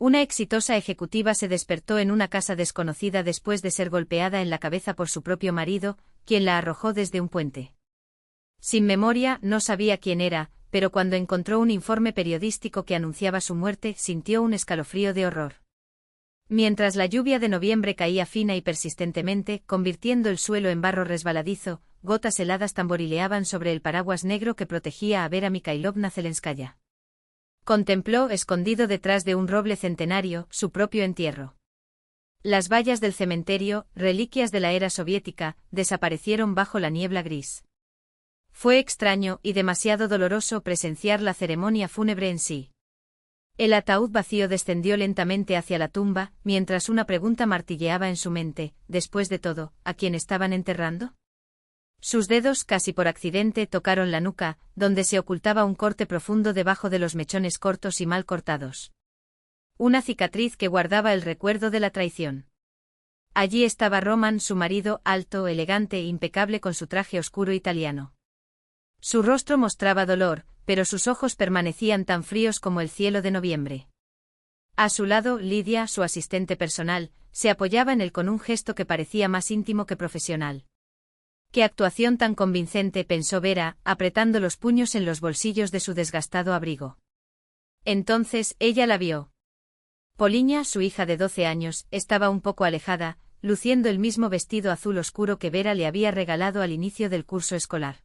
Una exitosa ejecutiva se despertó en una casa desconocida después de ser golpeada en la cabeza por su propio marido, quien la arrojó desde un puente. Sin memoria, no sabía quién era, pero cuando encontró un informe periodístico que anunciaba su muerte, sintió un escalofrío de horror. Mientras la lluvia de noviembre caía fina y persistentemente, convirtiendo el suelo en barro resbaladizo, gotas heladas tamborileaban sobre el paraguas negro que protegía a Vera Mikhailovna Zelenskaya. Contempló, escondido detrás de un roble centenario, su propio entierro. Las vallas del cementerio, reliquias de la era soviética, desaparecieron bajo la niebla gris. Fue extraño y demasiado doloroso presenciar la ceremonia fúnebre en sí. El ataúd vacío descendió lentamente hacia la tumba, mientras una pregunta martilleaba en su mente: después de todo, ¿a quién estaban enterrando? Sus dedos, casi por accidente, tocaron la nuca, donde se ocultaba un corte profundo debajo de los mechones cortos y mal cortados. Una cicatriz que guardaba el recuerdo de la traición. Allí estaba Roman, su marido, alto, elegante e impecable con su traje oscuro italiano. Su rostro mostraba dolor, pero sus ojos permanecían tan fríos como el cielo de noviembre. A su lado, Lidia, su asistente personal, se apoyaba en él con un gesto que parecía más íntimo que profesional. «Qué actuación tan convincente», pensó Vera, apretando los puños en los bolsillos de su desgastado abrigo. Entonces, ella la vio. Poliña, su hija de 12 años, estaba un poco alejada, luciendo el mismo vestido azul oscuro que Vera le había regalado al inicio del curso escolar.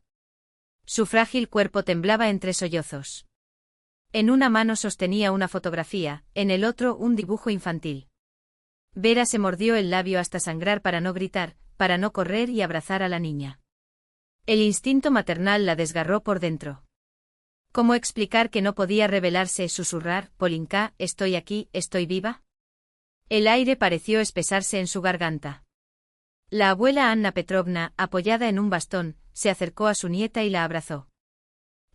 Su frágil cuerpo temblaba entre sollozos. En una mano sostenía una fotografía, en el otro un dibujo infantil. Vera se mordió el labio hasta sangrar para no gritar, para no correr y abrazar a la niña. El instinto maternal la desgarró por dentro. ¿Cómo explicar que no podía revelarse, susurrar: «Polinka, estoy aquí, estoy viva»? El aire pareció espesarse en su garganta. La abuela Anna Petrovna, apoyada en un bastón, se acercó a su nieta y la abrazó.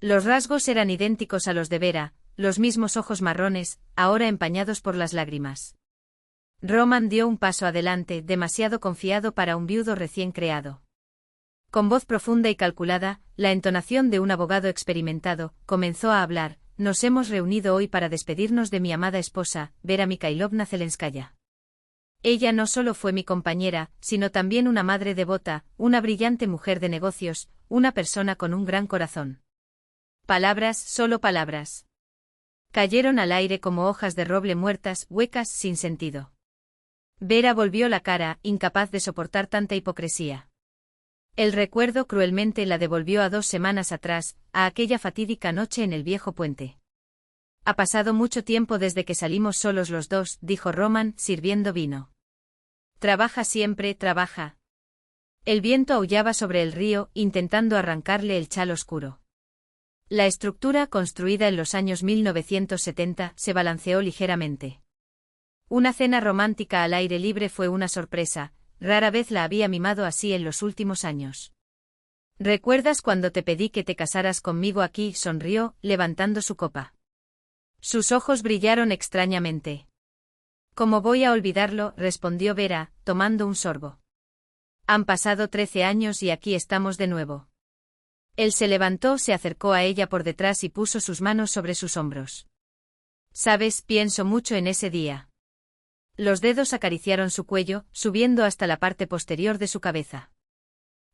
Los rasgos eran idénticos a los de Vera, los mismos ojos marrones, ahora empañados por las lágrimas. Roman dio un paso adelante, demasiado confiado para un viudo recién creado. Con voz profunda y calculada, la entonación de un abogado experimentado, comenzó a hablar: «Nos hemos reunido hoy para despedirnos de mi amada esposa, Vera Mikhailovna Zelenskaya. Ella no solo fue mi compañera, sino también una madre devota, una brillante mujer de negocios, una persona con un gran corazón». Palabras, solo palabras. Cayeron al aire como hojas de roble muertas, huecas, sin sentido. Vera volvió la cara, incapaz de soportar tanta hipocresía. El recuerdo cruelmente la devolvió a 2 semanas atrás, a aquella fatídica noche en el viejo puente. «Ha pasado mucho tiempo desde que salimos solos los dos», dijo Roman, sirviendo vino. «Trabaja siempre, trabaja». El viento aullaba sobre el río, intentando arrancarle el chal oscuro. La estructura, construida en los años 1970, se balanceó ligeramente. Una cena romántica al aire libre fue una sorpresa, rara vez la había mimado así en los últimos años. «¿Recuerdas cuando te pedí que te casaras conmigo aquí?», sonrió, levantando su copa. Sus ojos brillaron extrañamente. «¿Cómo voy a olvidarlo?», respondió Vera, tomando un sorbo. «Han pasado 13 años y aquí estamos de nuevo». Él se levantó, se acercó a ella por detrás y puso sus manos sobre sus hombros. «Sabes, pienso mucho en ese día». Los dedos acariciaron su cuello, subiendo hasta la parte posterior de su cabeza.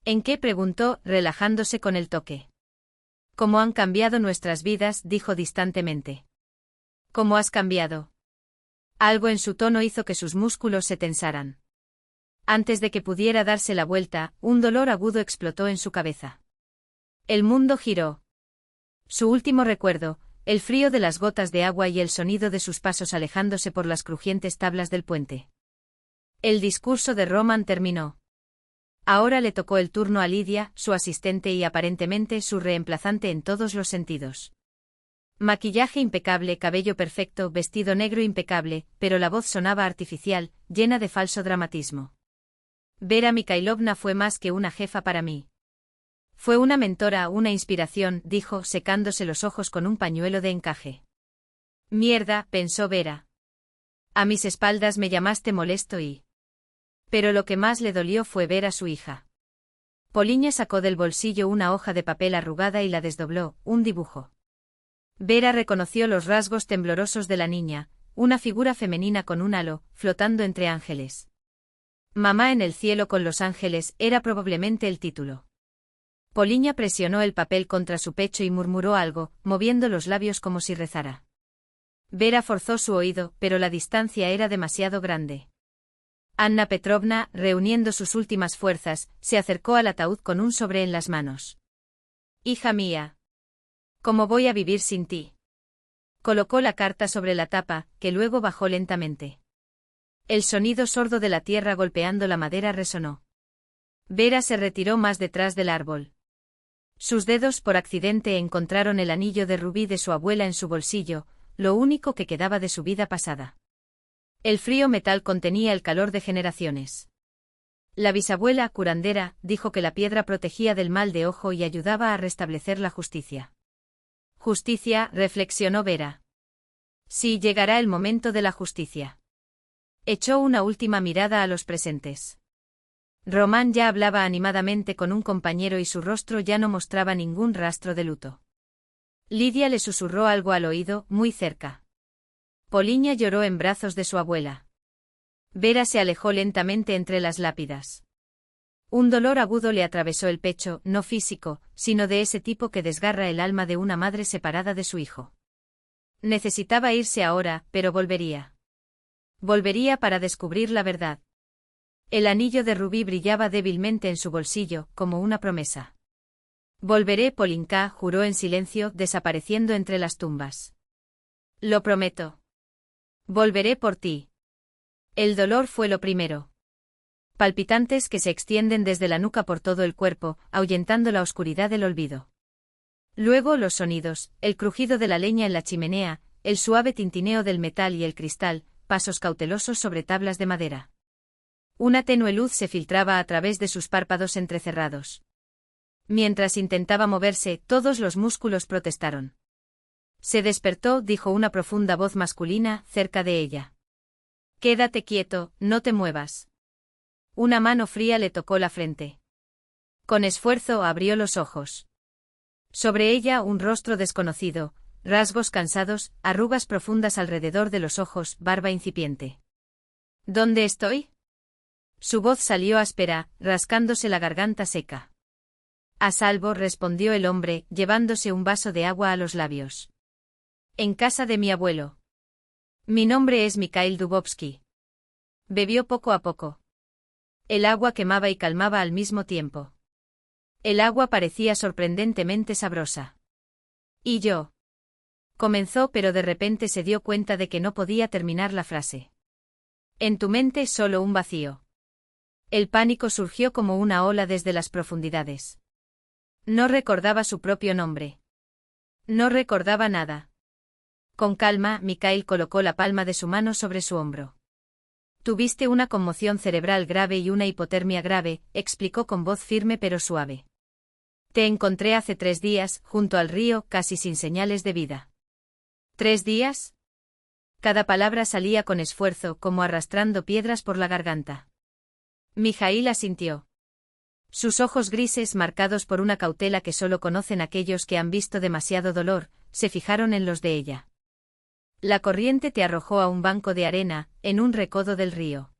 «¿En qué?», preguntó, relajándose con el toque. «¿Cómo han cambiado nuestras vidas?», dijo distantemente. «¿Cómo has cambiado?». Algo en su tono hizo que sus músculos se tensaran. Antes de que pudiera darse la vuelta, un dolor agudo explotó en su cabeza. El mundo giró. Su último recuerdo, el frío de las gotas de agua y el sonido de sus pasos alejándose por las crujientes tablas del puente. El discurso de Roman terminó. Ahora le tocó el turno a Lidia, su asistente y aparentemente su reemplazante en todos los sentidos. Maquillaje impecable, cabello perfecto, vestido negro impecable, pero la voz sonaba artificial, llena de falso dramatismo. «Vera Mikhailovna fue más que una jefa para mí. Fue una mentora, una inspiración», dijo, secándose los ojos con un pañuelo de encaje. «Mierda», pensó Vera. «A mis espaldas me llamaste molesto y...». Pero lo que más le dolió fue ver a su hija. Poliña sacó del bolsillo una hoja de papel arrugada y la desdobló, un dibujo. Vera reconoció los rasgos temblorosos de la niña, una figura femenina con un halo, flotando entre ángeles. Mamá en el cielo con los ángeles era probablemente el título. Poliña presionó el papel contra su pecho y murmuró algo, moviendo los labios como si rezara. Vera forzó su oído, pero la distancia era demasiado grande. Anna Petrovna, reuniendo sus últimas fuerzas, se acercó al ataúd con un sobre en las manos. «Hija mía. ¿Cómo voy a vivir sin ti?» Colocó la carta sobre la tapa, que luego bajó lentamente. El sonido sordo de la tierra golpeando la madera resonó. Vera se retiró más detrás del árbol. Sus dedos por accidente encontraron el anillo de rubí de su abuela en su bolsillo, lo único que quedaba de su vida pasada. El frío metal contenía el calor de generaciones. La bisabuela, curandera, dijo que la piedra protegía del mal de ojo y ayudaba a restablecer la justicia. Justicia, reflexionó Vera. Sí, llegará el momento de la justicia. Echó una última mirada a los presentes. Román ya hablaba animadamente con un compañero y su rostro ya no mostraba ningún rastro de luto. Lidia le susurró algo al oído, muy cerca. Poliña lloró en brazos de su abuela. Vera se alejó lentamente entre las lápidas. Un dolor agudo le atravesó el pecho, no físico, sino de ese tipo que desgarra el alma de una madre separada de su hijo. Necesitaba irse ahora, pero volvería. Volvería para descubrir la verdad. El anillo de rubí brillaba débilmente en su bolsillo, como una promesa. Volveré, Polinka, juró en silencio, desapareciendo entre las tumbas. Lo prometo. Volveré por ti. El dolor fue lo primero. Palpitantes que se extienden desde la nuca por todo el cuerpo, ahuyentando la oscuridad del olvido. Luego los sonidos, el crujido de la leña en la chimenea, el suave tintineo del metal y el cristal, pasos cautelosos sobre tablas de madera. Una tenue luz se filtraba a través de sus párpados entrecerrados. Mientras intentaba moverse, todos los músculos protestaron. Se despertó, dijo una profunda voz masculina, cerca de ella. Quédate quieto, no te muevas. Una mano fría le tocó la frente. Con esfuerzo abrió los ojos. Sobre ella un rostro desconocido, rasgos cansados, arrugas profundas alrededor de los ojos, barba incipiente. ¿Dónde estoy? Su voz salió áspera, rascándose la garganta seca. A salvo, respondió el hombre, llevándose un vaso de agua a los labios. En casa de mi abuelo. Mi nombre es Mikhail Dubovsky. Bebió poco a poco. El agua quemaba y calmaba al mismo tiempo. El agua parecía sorprendentemente sabrosa. ¿Y yo? Comenzó, pero de repente se dio cuenta de que no podía terminar la frase. En tu mente solo un vacío. El pánico surgió como una ola desde las profundidades. No recordaba su propio nombre. No recordaba nada. Con calma, Mikhail colocó la palma de su mano sobre su hombro. Tuviste una conmoción cerebral grave y una hipotermia grave, explicó con voz firme pero suave. Te encontré hace 3 días, junto al río, casi sin señales de vida. ¿3 días? Cada palabra salía con esfuerzo, como arrastrando piedras por la garganta. Mijaíl asintió. Sus ojos grises, marcados por una cautela que solo conocen aquellos que han visto demasiado dolor, se fijaron en los de ella. La corriente te arrojó a un banco de arena, en un recodo del río.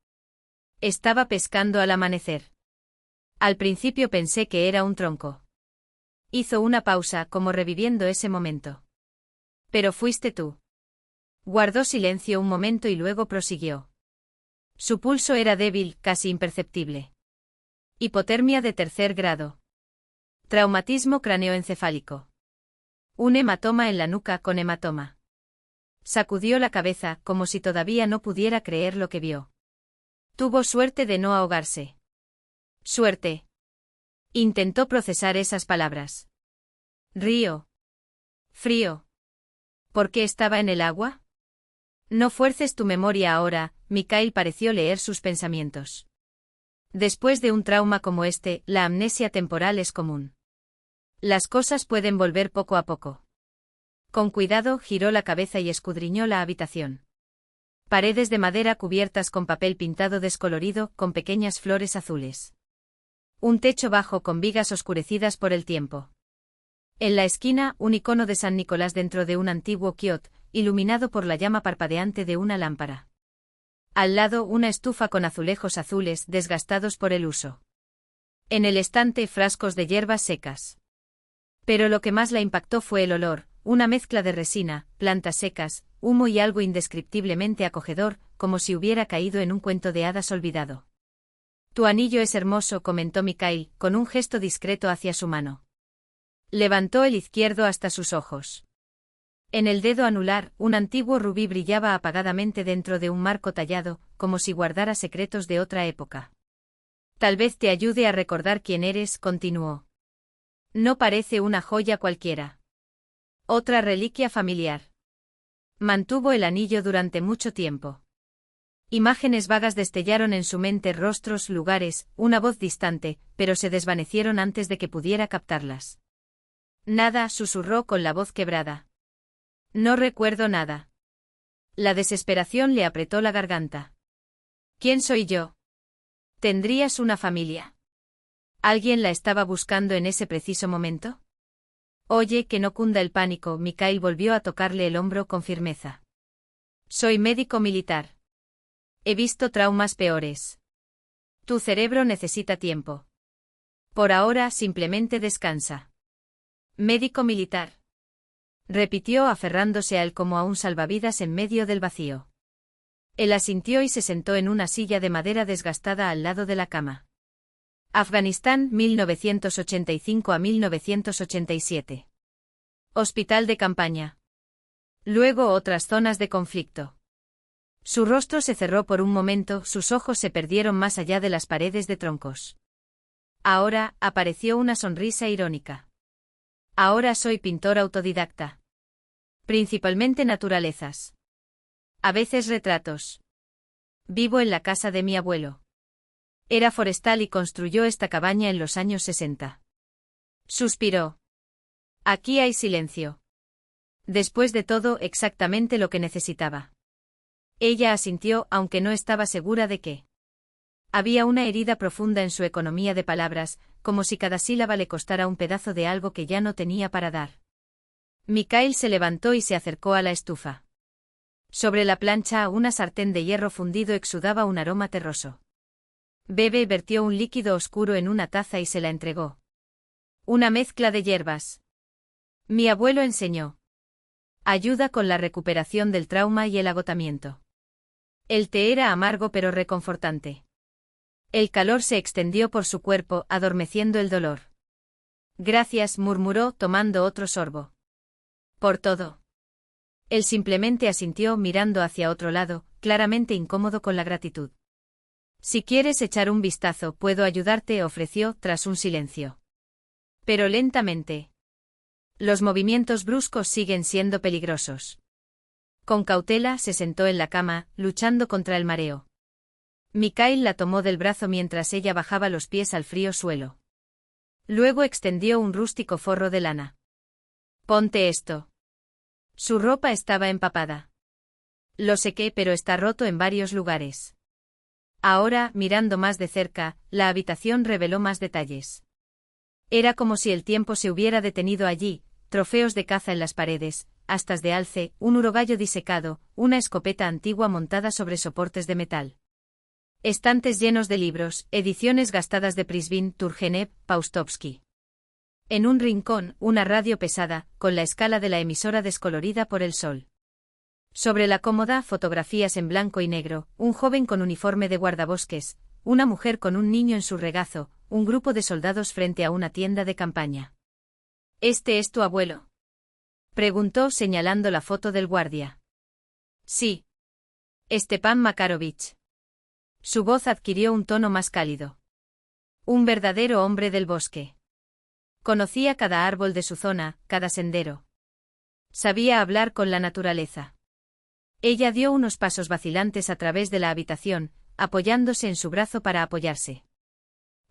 Estaba pescando al amanecer. Al principio pensé que era un tronco. Hizo una pausa, como reviviendo ese momento. Pero fuiste tú. Guardó silencio un momento y luego prosiguió. Su pulso era débil, casi imperceptible. Hipotermia de 3er grado. Traumatismo craneoencefálico. Un hematoma en la nuca con hematoma. Sacudió la cabeza, como si todavía no pudiera creer lo que vio. Tuvo suerte de no ahogarse. Suerte. Intentó procesar esas palabras. Río. Frío. ¿Por qué estaba en el agua? No fuerces tu memoria ahora, Mikhail pareció leer sus pensamientos. Después de un trauma como este, la amnesia temporal es común. Las cosas pueden volver poco a poco. Con cuidado giró la cabeza y escudriñó la habitación. Paredes de madera cubiertas con papel pintado descolorido, con pequeñas flores azules. Un techo bajo con vigas oscurecidas por el tiempo. En la esquina, un icono de San Nicolás dentro de un antiguo kiosco, iluminado por la llama parpadeante de una lámpara. Al lado, una estufa con azulejos azules desgastados por el uso. En el estante, frascos de hierbas secas. Pero lo que más la impactó fue el olor, una mezcla de resina, plantas secas, humo y algo indescriptiblemente acogedor, como si hubiera caído en un cuento de hadas olvidado. «Tu anillo es hermoso», comentó Mikhail, con un gesto discreto hacia su mano. Levantó el izquierdo hasta sus ojos. En el dedo anular, un antiguo rubí brillaba apagadamente dentro de un marco tallado, como si guardara secretos de otra época. «Tal vez te ayude a recordar quién eres», continuó. «No parece una joya cualquiera. Otra reliquia familiar». Mantuvo el anillo durante mucho tiempo. Imágenes vagas destellaron en su mente, rostros, lugares, una voz distante, pero se desvanecieron antes de que pudiera captarlas. «Nada», susurró con la voz quebrada. «No recuerdo nada». La desesperación le apretó la garganta. «¿Quién soy yo?» «Tendrías una familia». ¿Alguien la estaba buscando en ese preciso momento? «Oye, que no cunda el pánico», Mikhail volvió a tocarle el hombro con firmeza. «Soy médico militar. He visto traumas peores. Tu cerebro necesita tiempo. Por ahora simplemente descansa». «Médico militar», repitió aferrándose a él como a un salvavidas en medio del vacío. Él asintió y se sentó en una silla de madera desgastada al lado de la cama. Afganistán, 1985 a 1987. Hospital de campaña. Luego otras zonas de conflicto. Su rostro se cerró por un momento, sus ojos se perdieron más allá de las paredes de troncos. Ahora, apareció una sonrisa irónica. «Ahora soy pintor autodidacta. Principalmente naturalezas. A veces retratos. Vivo en la casa de mi abuelo. Era forestal y construyó esta cabaña en los años 60. Suspiró. «Aquí hay silencio». Después de todo, exactamente lo que necesitaba. Ella asintió, aunque no estaba segura de qué. Había una herida profunda en su economía de palabras, como si cada sílaba le costara un pedazo de algo que ya no tenía para dar. Mikhail se levantó y se acercó a la estufa. Sobre la plancha, una sartén de hierro fundido exudaba un aroma terroso. Bebe vertió un líquido oscuro en una taza y se la entregó. «Una mezcla de hierbas. Mi abuelo enseñó. Ayuda con la recuperación del trauma y el agotamiento». El té era amargo pero reconfortante. El calor se extendió por su cuerpo, adormeciendo el dolor. «Gracias», murmuró, tomando otro sorbo. «Por todo». Él simplemente asintió, mirando hacia otro lado, claramente incómodo con la gratitud. «Si quieres echar un vistazo, puedo ayudarte», ofreció, tras un silencio. Pero lentamente. Los movimientos bruscos siguen siendo peligrosos. Con cautela se sentó en la cama, luchando contra el mareo. Mikhail la tomó del brazo mientras ella bajaba los pies al frío suelo. Luego extendió un rústico forro de lana. «Ponte esto». Su ropa estaba empapada. «Lo sequé, pero está roto en varios lugares». Ahora, mirando más de cerca, la habitación reveló más detalles. Era como si el tiempo se hubiera detenido allí, trofeos de caza en las paredes, astas de alce, un urogallo disecado, una escopeta antigua montada sobre soportes de metal. Estantes llenos de libros, ediciones gastadas de Prisvin, Turgenev, Paustovsky. En un rincón, una radio pesada, con la escala de la emisora descolorida por el sol. Sobre la cómoda, fotografías en blanco y negro, un joven con uniforme de guardabosques, una mujer con un niño en su regazo, un grupo de soldados frente a una tienda de campaña. «¿Este es tu abuelo?», preguntó señalando la foto del guardia. «Sí. Stepan Makarovich». Su voz adquirió un tono más cálido. «Un verdadero hombre del bosque. Conocía cada árbol de su zona, cada sendero. Sabía hablar con la naturaleza». Ella dio unos pasos vacilantes a través de la habitación, apoyándose en su brazo para apoyarse.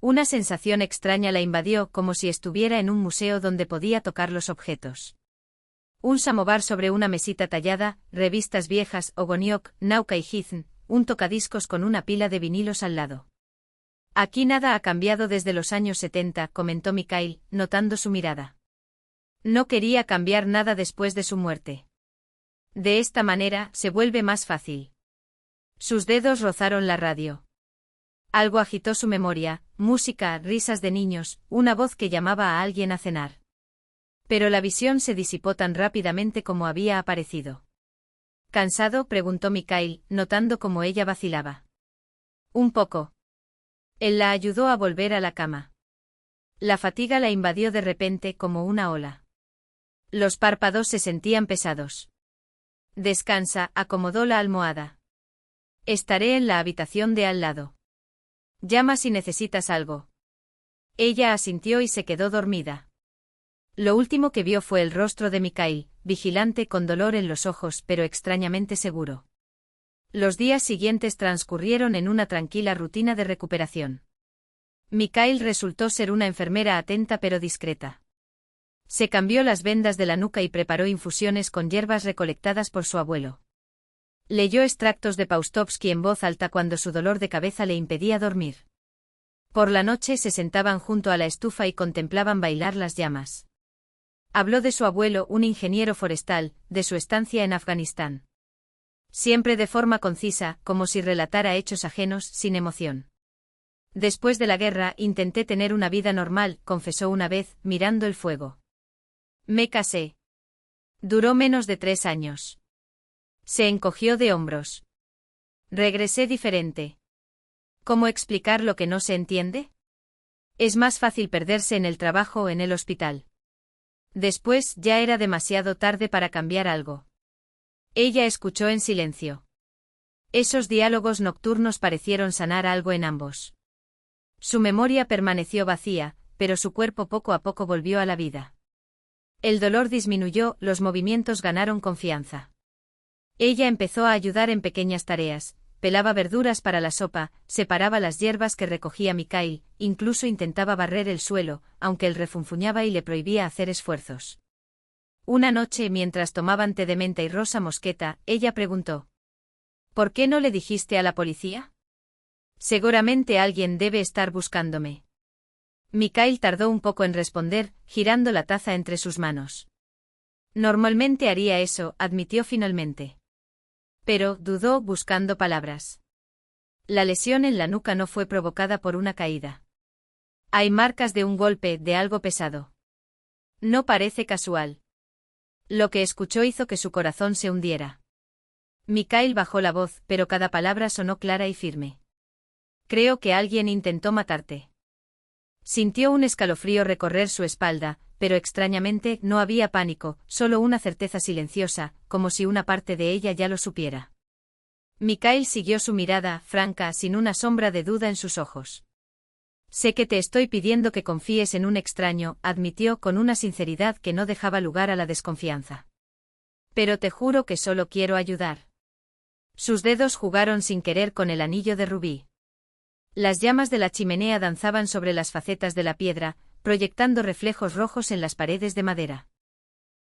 Una sensación extraña la invadió, como si estuviera en un museo donde podía tocar los objetos. Un samovar sobre una mesita tallada, revistas viejas, Ogoniok, Nauka y Hizn, un tocadiscos con una pila de vinilos al lado. «Aquí nada ha cambiado desde los años 70», comentó Mikhail, notando su mirada. «No quería cambiar nada después de su muerte. De esta manera, se vuelve más fácil. Sus dedos rozaron la radio. Algo agitó su memoria, música, risas de niños, una voz que llamaba a alguien a cenar. Pero la visión se disipó tan rápidamente como había aparecido. ¿Cansado?, preguntó Mikhail, notando cómo ella vacilaba. Un poco. Él la ayudó a volver a la cama. La fatiga la invadió de repente como una ola. Los párpados se sentían pesados. Descansa, acomodó la almohada. Estaré en la habitación de al lado. Llama si necesitas algo. Ella asintió y se quedó dormida. Lo último que vio fue el rostro de Mikhail, vigilante con dolor en los ojos pero extrañamente seguro. Los días siguientes transcurrieron en una tranquila rutina de recuperación. Mikhail resultó ser una enfermera atenta pero discreta. Se cambió las vendas de la nuca y preparó infusiones con hierbas recolectadas por su abuelo. Leyó extractos de Paustovsky en voz alta cuando su dolor de cabeza le impedía dormir. Por la noche se sentaban junto a la estufa y contemplaban bailar las llamas. Habló de su abuelo, un ingeniero forestal, de su estancia en Afganistán. Siempre de forma concisa, como si relatara hechos ajenos, sin emoción. Después de la guerra, intenté tener una vida normal, confesó una vez, mirando el fuego. Me casé. Duró menos de 3 años. Se encogió de hombros. Regresé diferente. ¿Cómo explicar lo que no se entiende? Es más fácil perderse en el trabajo o en el hospital. Después, ya era demasiado tarde para cambiar algo. Ella escuchó en silencio. Esos diálogos nocturnos parecieron sanar algo en ambos. Su memoria permaneció vacía, pero su cuerpo poco a poco volvió a la vida. El dolor disminuyó, los movimientos ganaron confianza. Ella empezó a ayudar en pequeñas tareas, pelaba verduras para la sopa, separaba las hierbas que recogía Mikhail, incluso intentaba barrer el suelo, aunque él refunfuñaba y le prohibía hacer esfuerzos. Una noche, mientras tomaban té de menta y rosa mosqueta, ella preguntó: ¿por qué no le dijiste a la policía? Seguramente alguien debe estar buscándome. Mikhail tardó un poco en responder, girando la taza entre sus manos. Normalmente haría eso, admitió finalmente. Pero, dudó, buscando palabras. La lesión en la nuca no fue provocada por una caída. Hay marcas de un golpe, de algo pesado. No parece casual. Lo que escuchó hizo que su corazón se hundiera. Mikhail bajó la voz, pero cada palabra sonó clara y firme. Creo que alguien intentó matarte. Sintió un escalofrío recorrer su espalda, pero extrañamente no había pánico, solo una certeza silenciosa, como si una parte de ella ya lo supiera. Mikhail siguió su mirada, franca, sin una sombra de duda en sus ojos. Sé que te estoy pidiendo que confíes en un extraño, admitió con una sinceridad que no dejaba lugar a la desconfianza. Pero te juro que solo quiero ayudar. Sus dedos jugaron sin querer con el anillo de rubí. Las llamas de la chimenea danzaban sobre las facetas de la piedra, proyectando reflejos rojos en las paredes de madera.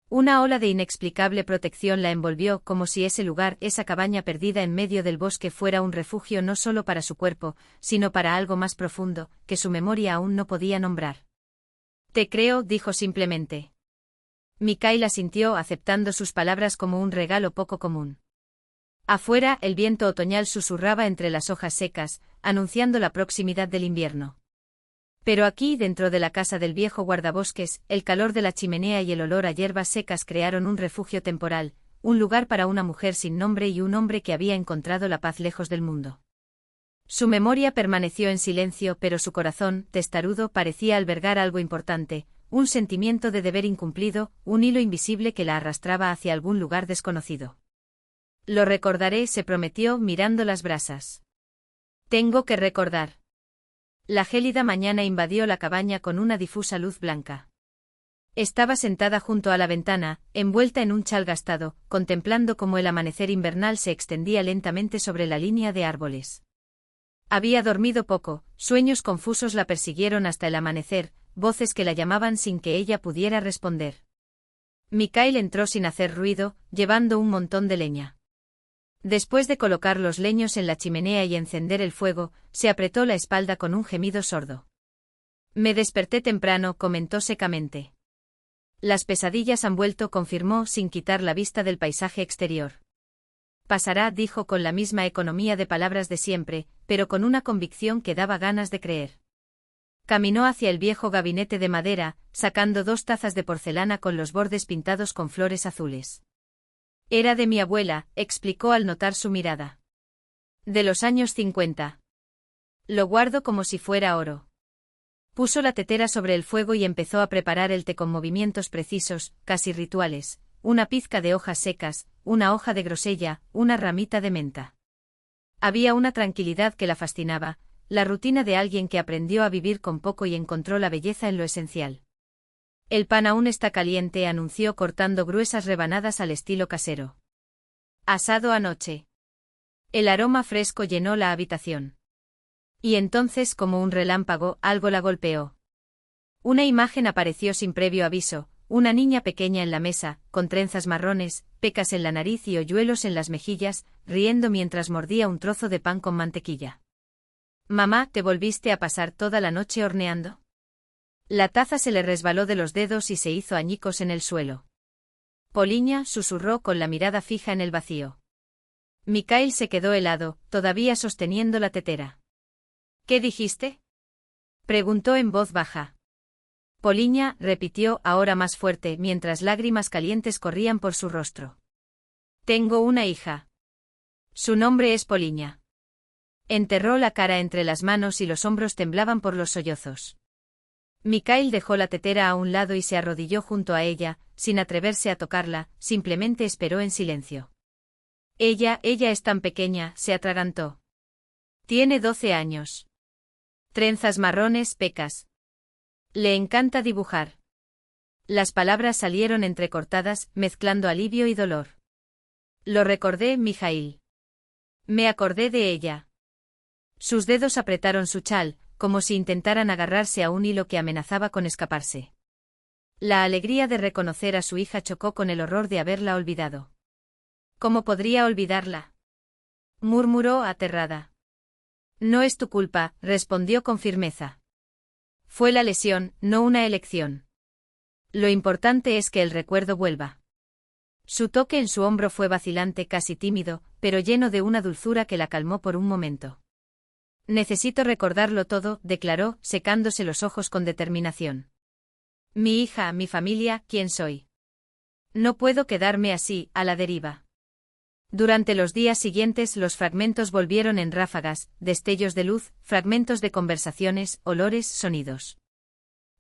Una ola de inexplicable protección la envolvió, como si ese lugar, esa cabaña perdida en medio del bosque, fuera un refugio no solo para su cuerpo, sino para algo más profundo, que su memoria aún no podía nombrar. Te creo, dijo simplemente. Mikhail asintió, aceptando sus palabras como un regalo poco común. Afuera, el viento otoñal susurraba entre las hojas secas, anunciando la proximidad del invierno. Pero aquí, dentro de la casa del viejo guardabosques, el calor de la chimenea y el olor a hierbas secas crearon un refugio temporal, un lugar para una mujer sin nombre y un hombre que había encontrado la paz lejos del mundo. Su memoria permaneció en silencio, pero su corazón, testarudo, parecía albergar algo importante, un sentimiento de deber incumplido, un hilo invisible que la arrastraba hacia algún lugar desconocido. Lo recordaré, se prometió, mirando las brasas. Tengo que recordar. La gélida mañana invadió la cabaña con una difusa luz blanca. Estaba sentada junto a la ventana, envuelta en un chal gastado, contemplando cómo el amanecer invernal se extendía lentamente sobre la línea de árboles. Había dormido poco, sueños confusos la persiguieron hasta el amanecer, voces que la llamaban sin que ella pudiera responder. Mikhail entró sin hacer ruido, llevando un montón de leña. Después de colocar los leños en la chimenea y encender el fuego, se apretó la espalda con un gemido sordo. Me desperté temprano, comentó secamente. Las pesadillas han vuelto, confirmó sin quitar la vista del paisaje exterior. Pasará, dijo con la misma economía de palabras de siempre, pero con una convicción que daba ganas de creer. Caminó hacia el viejo gabinete de madera, sacando 2 tazas de porcelana con los bordes pintados con flores azules. Era de mi abuela, explicó al notar su mirada. De los años 50. Lo guardo como si fuera oro. Puso la tetera sobre el fuego y empezó a preparar el té con movimientos precisos, casi rituales, una pizca de hojas secas, una hoja de grosella, una ramita de menta. Había una tranquilidad que la fascinaba, la rutina de alguien que aprendió a vivir con poco y encontró la belleza en lo esencial. El pan aún está caliente, anunció cortando gruesas rebanadas al estilo casero. Asado anoche. El aroma fresco llenó la habitación. Y entonces, como un relámpago, algo la golpeó. Una imagen apareció sin previo aviso, una niña pequeña en la mesa, con trenzas marrones, pecas en la nariz y hoyuelos en las mejillas, riendo mientras mordía un trozo de pan con mantequilla. «Mamá, ¿te volviste a pasar toda la noche horneando?» La taza se le resbaló de los dedos y se hizo añicos en el suelo. Poliña, susurró con la mirada fija en el vacío. Mikhail se quedó helado, todavía sosteniendo la tetera. «¿Qué dijiste?», preguntó en voz baja. Poliña, repitió ahora más fuerte mientras lágrimas calientes corrían por su rostro. «Tengo una hija. Su nombre es Poliña». Enterró la cara entre las manos y los hombros temblaban por los sollozos. Mikhail dejó la tetera a un lado y se arrodilló junto a ella, sin atreverse a tocarla, simplemente esperó en silencio. Ella es tan pequeña, se atragantó. Tiene 12 años. Trenzas marrones, pecas. Le encanta dibujar. Las palabras salieron entrecortadas, mezclando alivio y dolor. Lo recordé, Mikhail. Me acordé de ella. Sus dedos apretaron su chal, como si intentaran agarrarse a un hilo que amenazaba con escaparse. La alegría de reconocer a su hija chocó con el horror de haberla olvidado. ¿Cómo podría olvidarla?, murmuró aterrada. No es tu culpa, respondió con firmeza. Fue la lesión, no una elección. Lo importante es que el recuerdo vuelva. Su toque en su hombro fue vacilante, casi tímido, pero lleno de una dulzura que la calmó por un momento. Necesito recordarlo todo, declaró, secándose los ojos con determinación. Mi hija, mi familia, ¿quién soy? No puedo quedarme así, a la deriva. Durante los días siguientes los fragmentos volvieron en ráfagas, destellos de luz, fragmentos de conversaciones, olores, sonidos.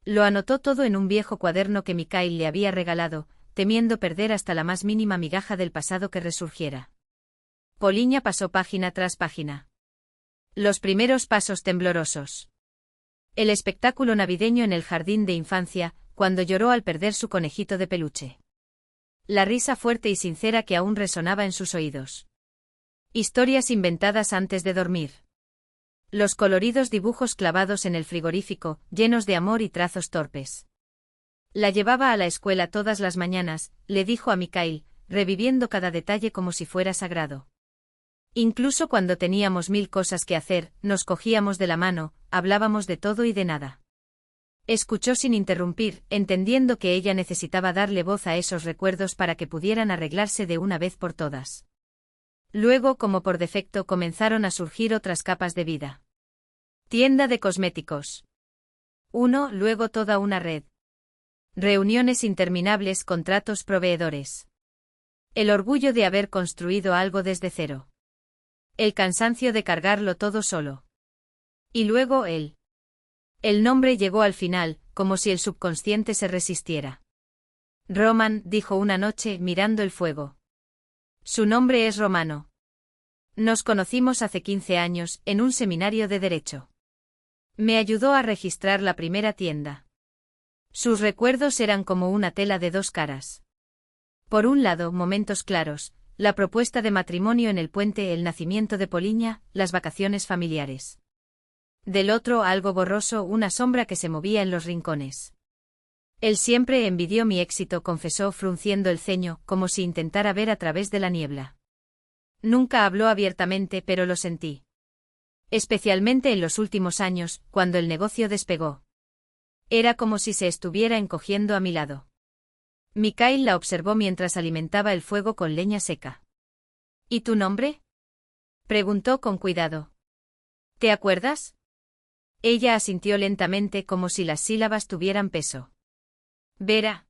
Lo anotó todo en un viejo cuaderno que Mikhail le había regalado, temiendo perder hasta la más mínima migaja del pasado que resurgiera. Poliña pasó página tras página. Los primeros pasos temblorosos. El espectáculo navideño en el jardín de infancia, cuando lloró al perder su conejito de peluche. La risa fuerte y sincera que aún resonaba en sus oídos. Historias inventadas antes de dormir. Los coloridos dibujos clavados en el frigorífico, llenos de amor y trazos torpes. La llevaba a la escuela todas las mañanas, le dijo a Mikhail, reviviendo cada detalle como si fuera sagrado. Incluso cuando teníamos 1000 cosas que hacer, nos cogíamos de la mano, hablábamos de todo y de nada. Escuchó sin interrumpir, entendiendo que ella necesitaba darle voz a esos recuerdos para que pudieran arreglarse de una vez por todas. Luego, como por defecto, comenzaron a surgir otras capas de vida. Tienda de cosméticos. Uno, luego toda una red. Reuniones interminables, contratos, proveedores. El orgullo de haber construido algo desde cero. El cansancio de cargarlo todo solo. Y luego él. El nombre llegó al final, como si el subconsciente se resistiera. Roman, dijo una noche, mirando el fuego. Su nombre es Romano. Nos conocimos hace 15 años, en un seminario de Derecho. Me ayudó a registrar la primera tienda. Sus recuerdos eran como una tela de 2 caras. Por un lado, momentos claros, la propuesta de matrimonio en el puente, el nacimiento de Poliña, las vacaciones familiares. Del otro, algo borroso, una sombra que se movía en los rincones. Él siempre envidió mi éxito, confesó frunciendo el ceño, como si intentara ver a través de la niebla. Nunca habló abiertamente, pero lo sentí. Especialmente en los últimos años, cuando el negocio despegó. Era como si se estuviera encogiendo a mi lado. Mikhail la observó mientras alimentaba el fuego con leña seca. ¿Y tu nombre? Preguntó con cuidado. ¿Te acuerdas? Ella asintió lentamente como si las sílabas tuvieran peso. Vera.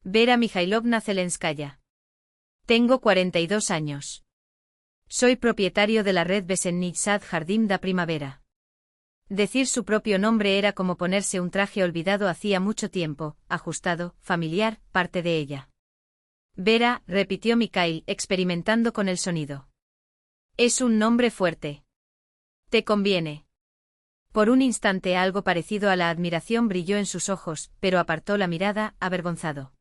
Vera Mikhailovna Zelenskaya. Tengo 42 años. Soy propietario de la red Besenny Sad Jardim da Primavera. Decir su propio nombre era como ponerse un traje olvidado hacía mucho tiempo, ajustado, familiar, parte de ella. Vera, repitió Mikhail, experimentando con el sonido. Es un nombre fuerte. Te conviene. Por un instante algo parecido a la admiración brilló en sus ojos, pero apartó la mirada, avergonzado.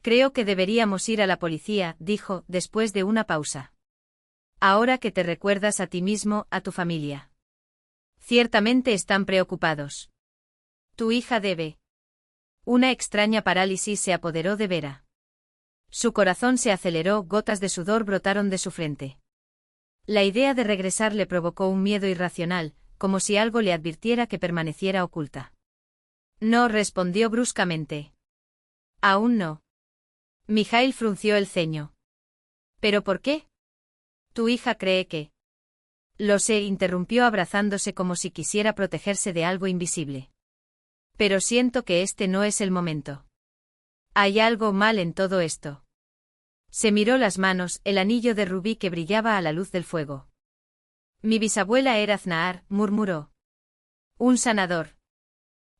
Creo que deberíamos ir a la policía, dijo, después de una pausa. Ahora que te recuerdas a ti mismo, a tu familia. Ciertamente están preocupados. Tu hija debe. Una extraña parálisis se apoderó de Vera. Su corazón se aceleró, gotas de sudor brotaron de su frente. La idea de regresar le provocó un miedo irracional, como si algo le advirtiera que permaneciera oculta. No, respondió bruscamente. Aún no. Mikhail frunció el ceño. ¿Pero por qué? Tu hija cree que... Lo sé, interrumpió abrazándose como si quisiera protegerse de algo invisible. Pero siento que este no es el momento. Hay algo mal en todo esto. Se miró las manos, el anillo de rubí que brillaba a la luz del fuego. Mi bisabuela era Aznahar, murmuró. Un sanador.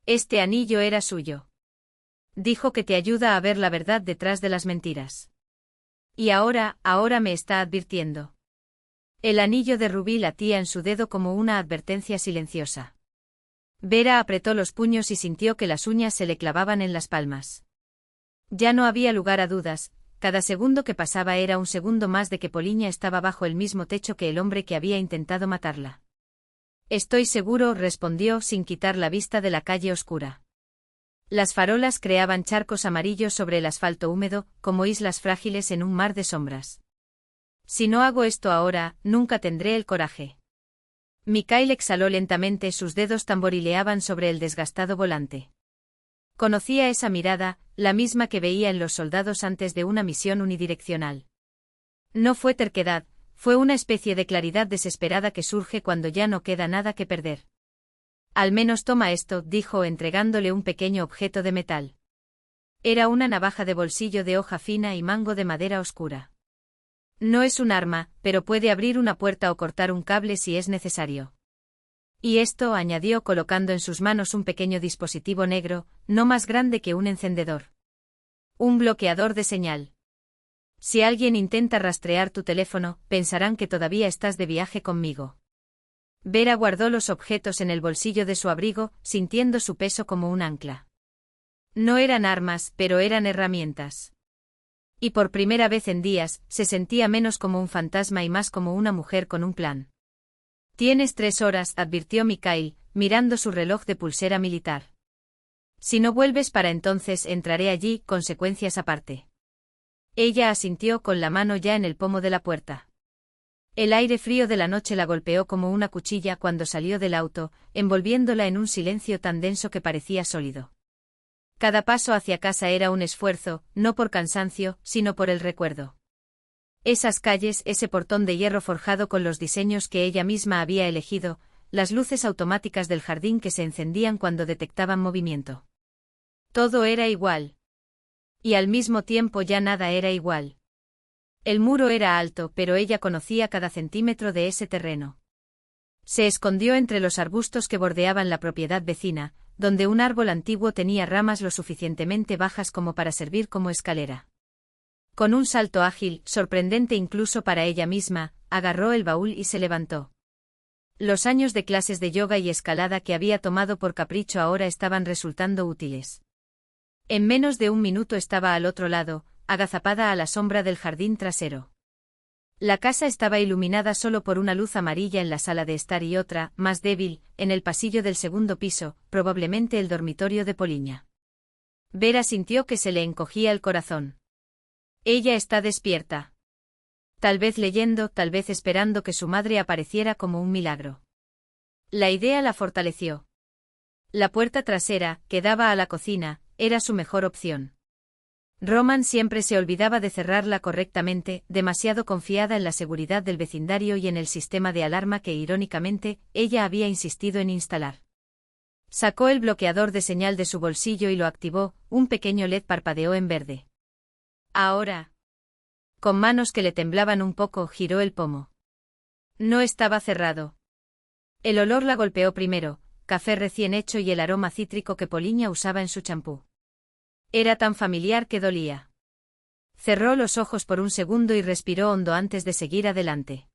Este anillo era suyo. Dijo que te ayuda a ver la verdad detrás de las mentiras. Y ahora me está advirtiendo. El anillo de rubí latía en su dedo como una advertencia silenciosa. Vera apretó los puños y sintió que las uñas se le clavaban en las palmas. Ya no había lugar a dudas. Cada segundo que pasaba era un segundo más de que Poliña estaba bajo el mismo techo que el hombre que había intentado matarla. Estoy seguro, respondió sin quitar la vista de la calle oscura. Las farolas creaban charcos amarillos sobre el asfalto húmedo, como islas frágiles en un mar de sombras. Si no hago esto ahora, nunca tendré el coraje. Mikhail exhaló lentamente, sus dedos tamborileaban sobre el desgastado volante. Conocía esa mirada, la misma que veía en los soldados antes de una misión unidireccional. No fue terquedad, fue una especie de claridad desesperada que surge cuando ya no queda nada que perder. Al menos toma esto, dijo entregándole un pequeño objeto de metal. Era una navaja de bolsillo de hoja fina y mango de madera oscura. No es un arma, pero puede abrir una puerta o cortar un cable si es necesario. Y esto, añadió colocando en sus manos un pequeño dispositivo negro, no más grande que un encendedor. Un bloqueador de señal. Si alguien intenta rastrear tu teléfono, pensarán que todavía estás de viaje conmigo. Vera guardó los objetos en el bolsillo de su abrigo, sintiendo su peso como un ancla. No eran armas, pero eran herramientas. Y por primera vez en días, se sentía menos como un fantasma y más como una mujer con un plan. Tienes 3 horas, advirtió Mikhail, mirando su reloj de pulsera militar. Si no vuelves para entonces entraré allí, consecuencias aparte. Ella asintió con la mano ya en el pomo de la puerta. El aire frío de la noche la golpeó como una cuchilla cuando salió del auto, envolviéndola en un silencio tan denso que parecía sólido. Cada paso hacia casa era un esfuerzo, no por cansancio, sino por el recuerdo. Esas calles, ese portón de hierro forjado con los diseños que ella misma había elegido, las luces automáticas del jardín que se encendían cuando detectaban movimiento. Todo era igual. Y al mismo tiempo ya nada era igual. El muro era alto, pero ella conocía cada centímetro de ese terreno. Se escondió entre los arbustos que bordeaban la propiedad vecina, donde un árbol antiguo tenía ramas lo suficientemente bajas como para servir como escalera. Con un salto ágil, sorprendente incluso para ella misma, agarró el baúl y se levantó. Los años de clases de yoga y escalada que había tomado por capricho ahora estaban resultando útiles. En menos de un minuto estaba al otro lado, agazapada a la sombra del jardín trasero. La casa estaba iluminada solo por una luz amarilla en la sala de estar y otra, más débil, en el pasillo del segundo piso, probablemente el dormitorio de Poliña. Vera sintió que se le encogía el corazón. Ella está despierta. Tal vez leyendo, tal vez esperando que su madre apareciera como un milagro. La idea la fortaleció. La puerta trasera, que daba a la cocina, era su mejor opción. Roman siempre se olvidaba de cerrarla correctamente, demasiado confiada en la seguridad del vecindario y en el sistema de alarma que, irónicamente, ella había insistido en instalar. Sacó el bloqueador de señal de su bolsillo y lo activó, un pequeño LED parpadeó en verde. Ahora. Con manos que le temblaban un poco, giró el pomo. No estaba cerrado. El olor la golpeó primero, café recién hecho y el aroma cítrico que Poliña usaba en su champú. Era tan familiar que dolía. Cerró los ojos por un segundo y respiró hondo antes de seguir adelante.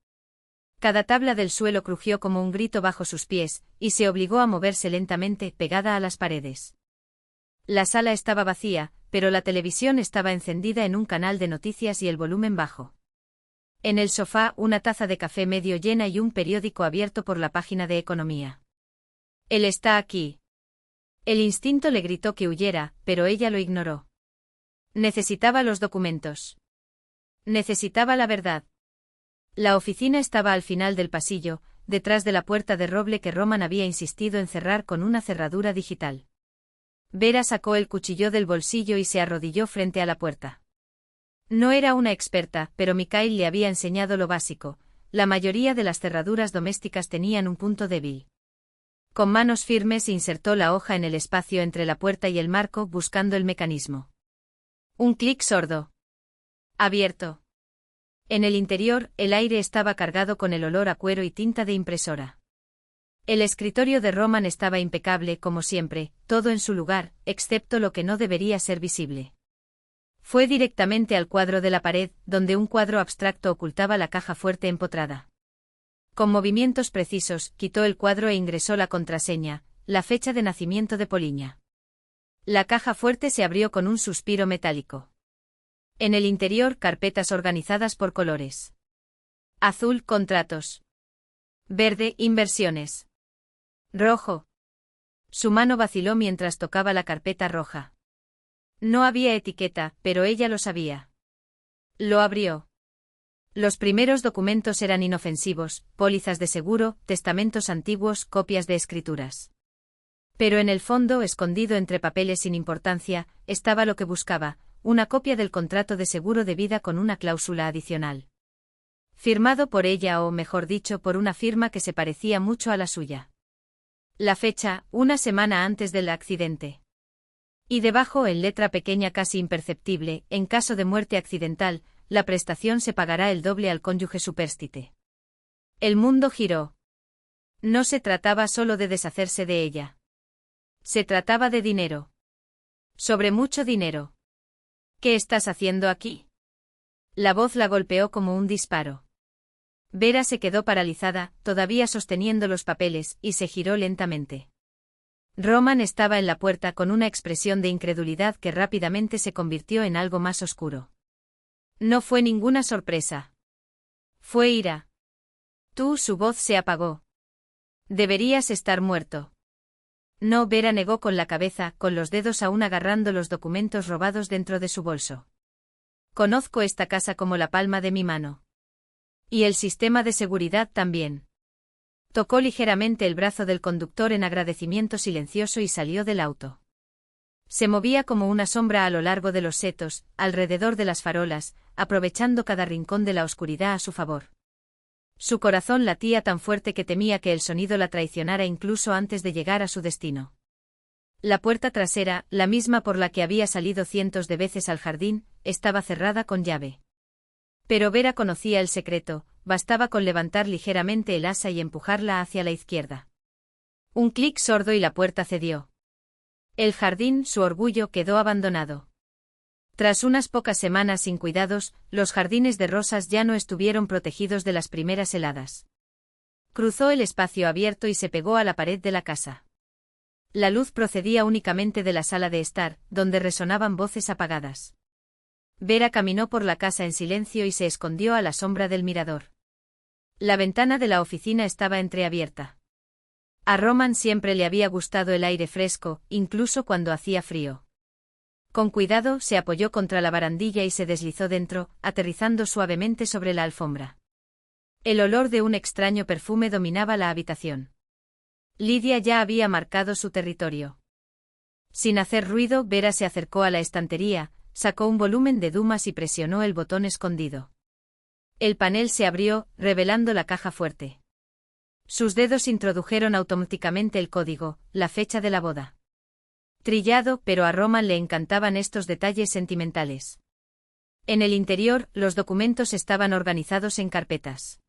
Cada tabla del suelo crujió como un grito bajo sus pies, y se obligó a moverse lentamente, pegada a las paredes. La sala estaba vacía, pero la televisión estaba encendida en un canal de noticias y el volumen bajo. En el sofá, una taza de café medio llena y un periódico abierto por la página de economía. Él está aquí. El instinto le gritó que huyera, pero ella lo ignoró. Necesitaba los documentos. Necesitaba la verdad. La oficina estaba al final del pasillo, detrás de la puerta de roble que Roman había insistido en cerrar con una cerradura digital. Vera sacó el cuchillo del bolsillo y se arrodilló frente a la puerta. No era una experta, pero Mikhail le había enseñado lo básico. La mayoría de las cerraduras domésticas tenían un punto débil. Con manos firmes insertó la hoja en el espacio entre la puerta y el marco, buscando el mecanismo. Un clic sordo. Abierto. En el interior, el aire estaba cargado con el olor a cuero y tinta de impresora. El escritorio de Roman estaba impecable, como siempre, todo en su lugar, excepto lo que no debería ser visible. Fue directamente al cuadro de la pared, donde un cuadro abstracto ocultaba la caja fuerte empotrada. Con movimientos precisos, quitó el cuadro e ingresó la contraseña, la fecha de nacimiento de Poliña. La caja fuerte se abrió con un suspiro metálico. En el interior, carpetas organizadas por colores. Azul, contratos. Verde, inversiones. Rojo. Su mano vaciló mientras tocaba la carpeta roja. No había etiqueta, pero ella lo sabía. Lo abrió. Los primeros documentos eran inofensivos, pólizas de seguro, testamentos antiguos, copias de escrituras. Pero en el fondo, escondido entre papeles sin importancia, estaba lo que buscaba, una copia del contrato de seguro de vida con una cláusula adicional. Firmado por ella o, mejor dicho, por una firma que se parecía mucho a la suya. La fecha, una semana antes del accidente. Y debajo, en letra pequeña casi imperceptible, en caso de muerte accidental, la prestación se pagará el doble al cónyuge supérstite. El mundo giró. No se trataba solo de deshacerse de ella. Se trataba de dinero. Sobre mucho dinero. ¿Qué estás haciendo aquí? La voz la golpeó como un disparo. Vera se quedó paralizada, todavía sosteniendo los papeles, y se giró lentamente. Roman estaba en la puerta con una expresión de incredulidad que rápidamente se convirtió en algo más oscuro. No fue ninguna sorpresa. Fue ira. Su voz se apagó. Deberías estar muerto. No, Vera negó con la cabeza, con los dedos aún agarrando los documentos robados dentro de su bolso. Conozco esta casa como la palma de mi mano. Y el sistema de seguridad también. Tocó ligeramente el brazo del conductor en agradecimiento silencioso y salió del auto. Se movía como una sombra a lo largo de los setos, alrededor de las farolas, aprovechando cada rincón de la oscuridad a su favor. Su corazón latía tan fuerte que temía que el sonido la traicionara incluso antes de llegar a su destino. La puerta trasera, la misma por la que había salido cientos de veces al jardín, estaba cerrada con llave. Pero Vera conocía el secreto, bastaba con levantar ligeramente el asa y empujarla hacia la izquierda. Un clic sordo y la puerta cedió. El jardín, su orgullo, quedó abandonado. Tras unas pocas semanas sin cuidados, los jardines de rosas ya no estuvieron protegidos de las primeras heladas. Cruzó el espacio abierto y se pegó a la pared de la casa. La luz procedía únicamente de la sala de estar, donde resonaban voces apagadas. Vera caminó por la casa en silencio y se escondió a la sombra del mirador. La ventana de la oficina estaba entreabierta. A Roman siempre le había gustado el aire fresco, incluso cuando hacía frío. Con cuidado se apoyó contra la barandilla y se deslizó dentro, aterrizando suavemente sobre la alfombra. El olor de un extraño perfume dominaba la habitación. Lidia ya había marcado su territorio. Sin hacer ruido, Vera se acercó a la estantería, sacó un volumen de Dumas y presionó el botón escondido. El panel se abrió, revelando la caja fuerte. Sus dedos introdujeron automáticamente el código, la fecha de la boda. Trillado, pero a Roman le encantaban estos detalles sentimentales. En el interior, los documentos estaban organizados en carpetas.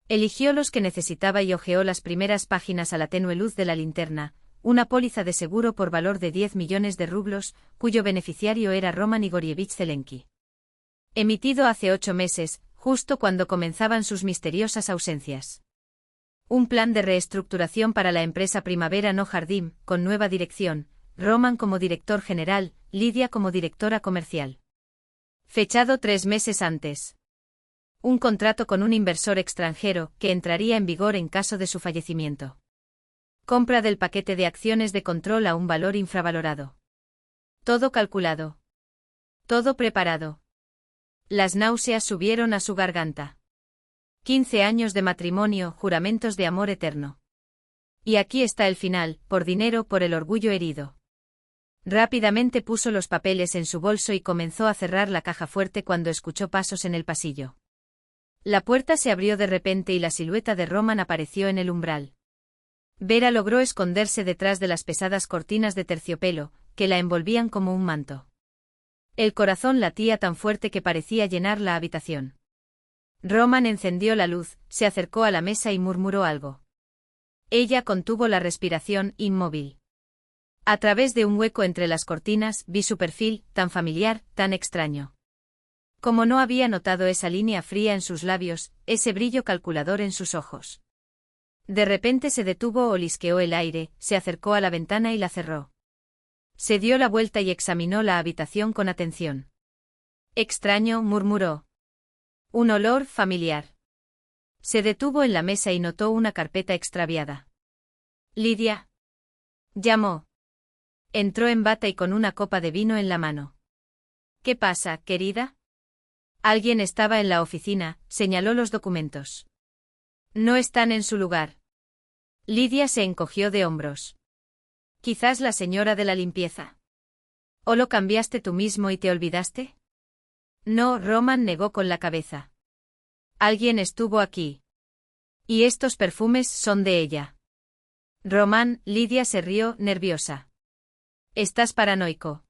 Eligió los que necesitaba y hojeó las primeras páginas a la tenue luz de la linterna, una póliza de seguro por valor de 10 millones de rublos, cuyo beneficiario era Roman Igorievich Zelenki. Emitido hace 8 meses, justo cuando comenzaban sus misteriosas ausencias. Un plan de reestructuración para la empresa Primavera No Jardín, con nueva dirección, Roman como director general, Lidia como directora comercial. Fechado 3 meses antes. Un contrato con un inversor extranjero, que entraría en vigor en caso de su fallecimiento. Compra del paquete de acciones de Control a un valor infravalorado. Todo calculado. Todo preparado. Las náuseas subieron a su garganta. 15 años de matrimonio, juramentos de amor eterno. Y aquí está el final, por dinero, por el orgullo herido. Rápidamente puso los papeles en su bolso y comenzó a cerrar la caja fuerte cuando escuchó pasos en el pasillo. La puerta se abrió de repente y la silueta de Roman apareció en el umbral. Vera logró esconderse detrás de las pesadas cortinas de terciopelo, que la envolvían como un manto. El corazón latía tan fuerte que parecía llenar la habitación. Roman encendió la luz, se acercó a la mesa y murmuró algo. Ella contuvo la respiración, inmóvil. A través de un hueco entre las cortinas, vi su perfil, tan familiar, tan extraño. Como no había notado esa línea fría en sus labios, ese brillo calculador en sus ojos. De repente se detuvo, olisqueó el aire, se acercó a la ventana y la cerró. Se dio la vuelta y examinó la habitación con atención. Extraño, murmuró. Un olor familiar. Se detuvo en la mesa y notó una carpeta extraviada. Lidia. Llamó. Entró en bata y con una copa de vino en la mano. ¿Qué pasa, querida? Alguien estaba en la oficina, señaló los documentos. No están en su lugar. Lidia se encogió de hombros. Quizás la señora de la limpieza. ¿O lo cambiaste tú mismo y te olvidaste? No, Roman negó con la cabeza. Alguien estuvo aquí. Y estos perfumes son de ella. Roman, Lidia se rió, nerviosa. Estás paranoico.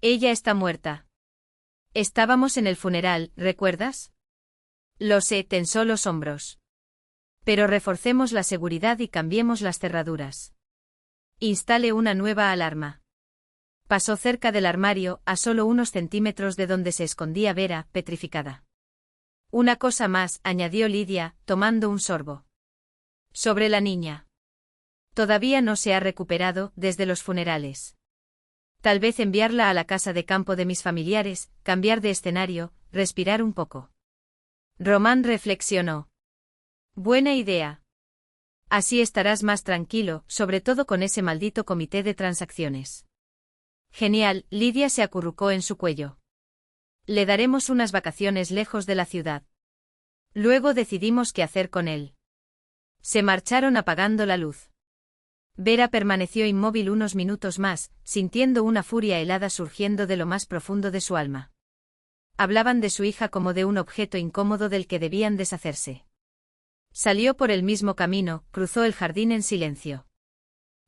Ella está muerta. Estábamos en el funeral, ¿recuerdas? Lo sé, tensó los hombros. Pero reforcemos la seguridad y cambiemos las cerraduras. Instale una nueva alarma. Pasó cerca del armario, a solo unos centímetros de donde se escondía Vera, petrificada. Una cosa más, añadió Lidia, tomando un sorbo. Sobre la niña. Todavía no se ha recuperado, desde los funerales. Tal vez enviarla a la casa de campo de mis familiares, cambiar de escenario, respirar un poco. Román reflexionó. Buena idea. Así estarás más tranquilo, sobre todo con ese maldito comité de transacciones. Genial, Lidia se acurrucó en su cuello. Le daremos unas vacaciones lejos de la ciudad. Luego decidimos qué hacer con él. Se marcharon apagando la luz. Vera permaneció inmóvil unos minutos más, sintiendo una furia helada surgiendo de lo más profundo de su alma. Hablaban de su hija como de un objeto incómodo del que debían deshacerse. Salió por el mismo camino, cruzó el jardín en silencio.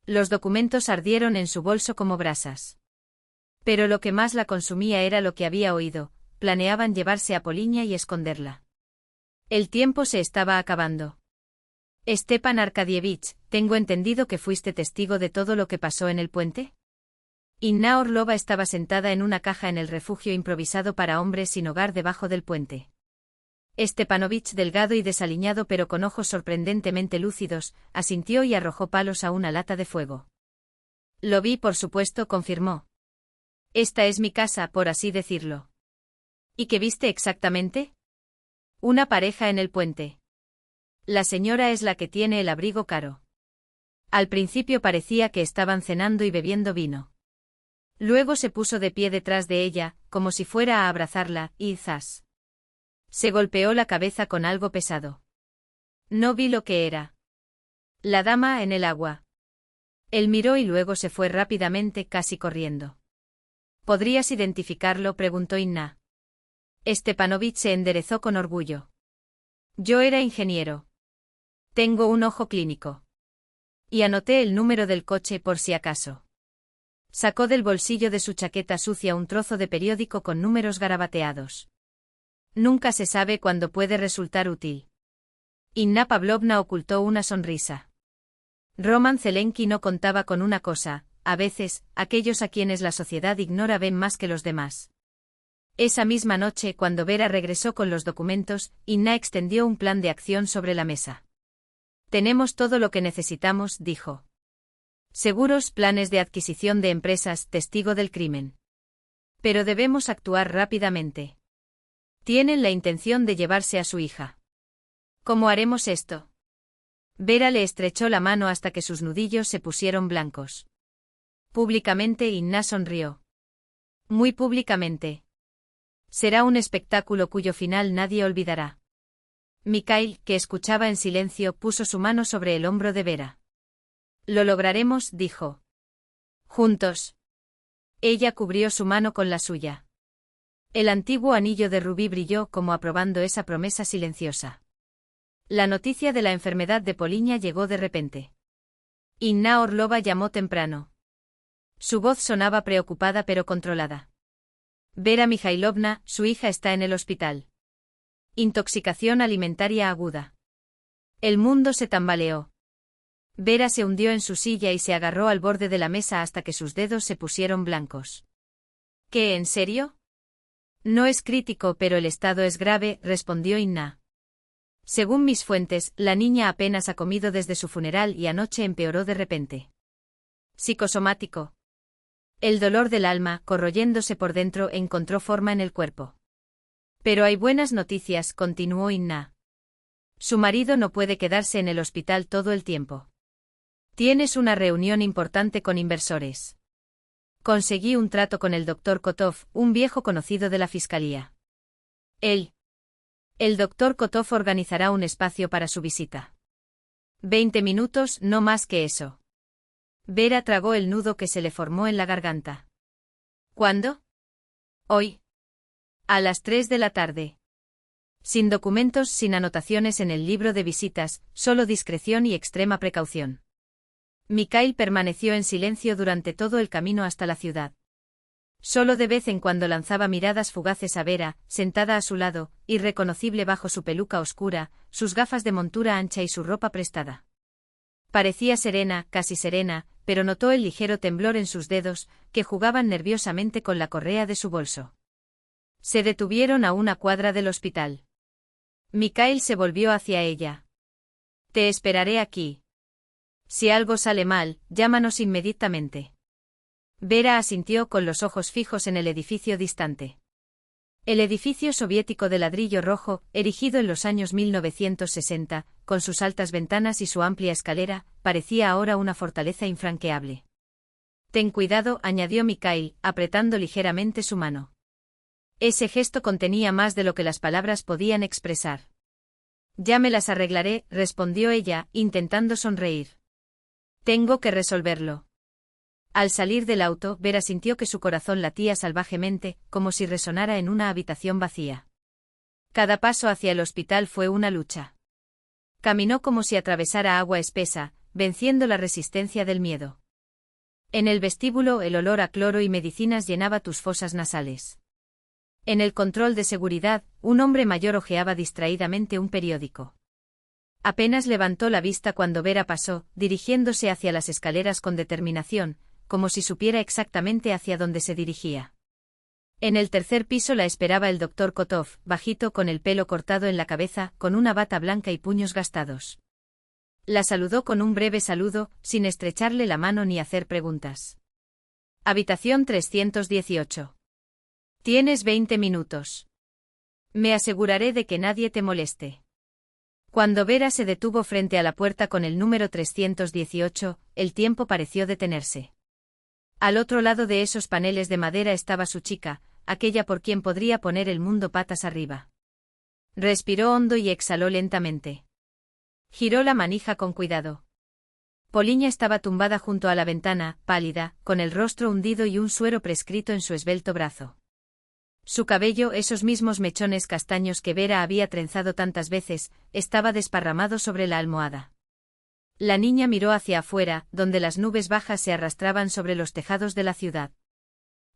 Los documentos ardieron en su bolso como brasas. Pero lo que más la consumía era lo que había oído, planeaban llevarse a Poliña y esconderla. El tiempo se estaba acabando. Stepan Arkadievich, tengo entendido que fuiste testigo de todo lo que pasó en el puente. Inna Orlova estaba sentada en una caja en el refugio improvisado para hombres sin hogar debajo del puente. Stepanovich, delgado y desaliñado pero con ojos sorprendentemente lúcidos, asintió y arrojó palos a una lata de fuego. Lo vi, por supuesto, confirmó. Esta es mi casa, por así decirlo. ¿Y qué viste exactamente? Una pareja en el puente. La señora es la que tiene el abrigo caro. Al principio parecía que estaban cenando y bebiendo vino. Luego se puso de pie detrás de ella, como si fuera a abrazarla, y ¡zas! Se golpeó la cabeza con algo pesado. No vi lo que era. La dama en el agua. Él miró y luego se fue rápidamente, casi corriendo. ¿Podrías identificarlo?, preguntó Inna. Stepanovich se enderezó con orgullo. Yo era ingeniero. Tengo un ojo clínico. Y anoté el número del coche por si acaso. Sacó del bolsillo de su chaqueta sucia un trozo de periódico con números garabateados. Nunca se sabe cuándo puede resultar útil. Inna Pavlovna ocultó una sonrisa. Roman Zelenki no contaba con una cosa: a veces, aquellos a quienes la sociedad ignora ven más que los demás. Esa misma noche, cuando Vera regresó con los documentos, Inna extendió un plan de acción sobre la mesa. Tenemos todo lo que necesitamos, dijo. Seguros, planes de adquisición de empresas, testigo del crimen. Pero debemos actuar rápidamente. Tienen la intención de llevarse a su hija. ¿Cómo haremos esto? Vera le estrechó la mano hasta que sus nudillos se pusieron blancos. Públicamente. Inna sonrió. Muy públicamente. Será un espectáculo cuyo final nadie olvidará. Mikhail, que escuchaba en silencio, puso su mano sobre el hombro de Vera. Lo lograremos, dijo. Juntos. Ella cubrió su mano con la suya. El antiguo anillo de rubí brilló como aprobando esa promesa silenciosa. La noticia de la enfermedad de Poliña llegó de repente. Inna Orlova llamó temprano. Su voz sonaba preocupada pero controlada. Vera Mikhailovna, su hija está en el hospital. Intoxicación alimentaria aguda. El mundo se tambaleó. Vera se hundió en su silla y se agarró al borde de la mesa hasta que sus dedos se pusieron blancos. ¿Qué, en serio? No es crítico, pero el estado es grave, respondió Inna. Según mis fuentes, la niña apenas ha comido desde su funeral y anoche empeoró de repente. Psicosomático. El dolor del alma, corroyéndose por dentro, encontró forma en el cuerpo. Pero hay buenas noticias, continuó Inna. Su marido no puede quedarse en el hospital todo el tiempo. Tienes una reunión importante con inversores. Conseguí un trato con el doctor Kotov, un viejo conocido de la fiscalía. El doctor Kotov organizará un espacio para su visita. 20 minutos, no más que eso. Vera tragó el nudo que se le formó en la garganta. ¿Cuándo? Hoy. A las 3 de la tarde. Sin documentos, sin anotaciones en el libro de visitas, solo discreción y extrema precaución. Mikhail permaneció en silencio durante todo el camino hasta la ciudad. Solo de vez en cuando lanzaba miradas fugaces a Vera, sentada a su lado, irreconocible bajo su peluca oscura, sus gafas de montura ancha y su ropa prestada. Parecía serena, casi serena, pero notó el ligero temblor en sus dedos, que jugaban nerviosamente con la correa de su bolso. Se detuvieron a una cuadra del hospital. Mikhail se volvió hacia ella. Te esperaré aquí. Si algo sale mal, llámanos inmediatamente. Vera asintió con los ojos fijos en el edificio distante. El edificio soviético de ladrillo rojo, erigido en los años 1960, con sus altas ventanas y su amplia escalera, parecía ahora una fortaleza infranqueable. Ten cuidado, añadió Mikhail, apretando ligeramente su mano. Ese gesto contenía más de lo que las palabras podían expresar. Ya me las arreglaré, respondió ella, intentando sonreír. Tengo que resolverlo. Al salir del auto, Vera sintió que su corazón latía salvajemente, como si resonara en una habitación vacía. Cada paso hacia el hospital fue una lucha. Caminó como si atravesara agua espesa, venciendo la resistencia del miedo. En el vestíbulo, el olor a cloro y medicinas llenaba tus fosas nasales. En el control de seguridad, un hombre mayor hojeaba distraídamente un periódico. Apenas levantó la vista cuando Vera pasó, dirigiéndose hacia las escaleras con determinación, como si supiera exactamente hacia dónde se dirigía. En el tercer piso la esperaba el doctor Kotov, bajito con el pelo cortado en la cabeza, con una bata blanca y puños gastados. La saludó con un breve saludo, sin estrecharle la mano ni hacer preguntas. Habitación 318. Tienes 20 minutos. Me aseguraré de que nadie te moleste. Cuando Vera se detuvo frente a la puerta con el número 318, el tiempo pareció detenerse. Al otro lado de esos paneles de madera estaba su chica, aquella por quien podría poner el mundo patas arriba. Respiró hondo y exhaló lentamente. Giró la manija con cuidado. Poliña estaba tumbada junto a la ventana, pálida, con el rostro hundido y un suero prescrito en su esbelto brazo. Su cabello, esos mismos mechones castaños que Vera había trenzado tantas veces, estaba desparramado sobre la almohada. La niña miró hacia afuera, donde las nubes bajas se arrastraban sobre los tejados de la ciudad.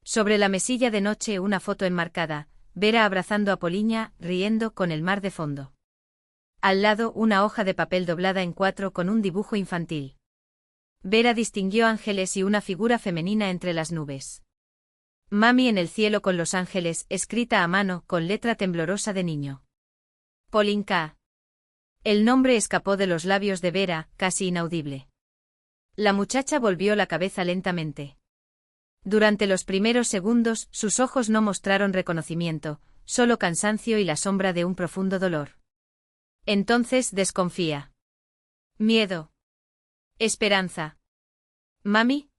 Sobre la mesilla de noche una foto enmarcada, Vera abrazando a Poliña, riendo, con el mar de fondo. Al lado una hoja de papel doblada en 4 con un dibujo infantil. Vera distinguió ángeles y una figura femenina entre las nubes. Mami en el cielo con los ángeles, escrita a mano, con letra temblorosa de niño. Polinka. El nombre escapó de los labios de Vera, casi inaudible. La muchacha volvió la cabeza lentamente. Durante los primeros segundos, sus ojos no mostraron reconocimiento, solo cansancio y la sombra de un profundo dolor. Entonces desconfía. Miedo. Esperanza. ¿Mami?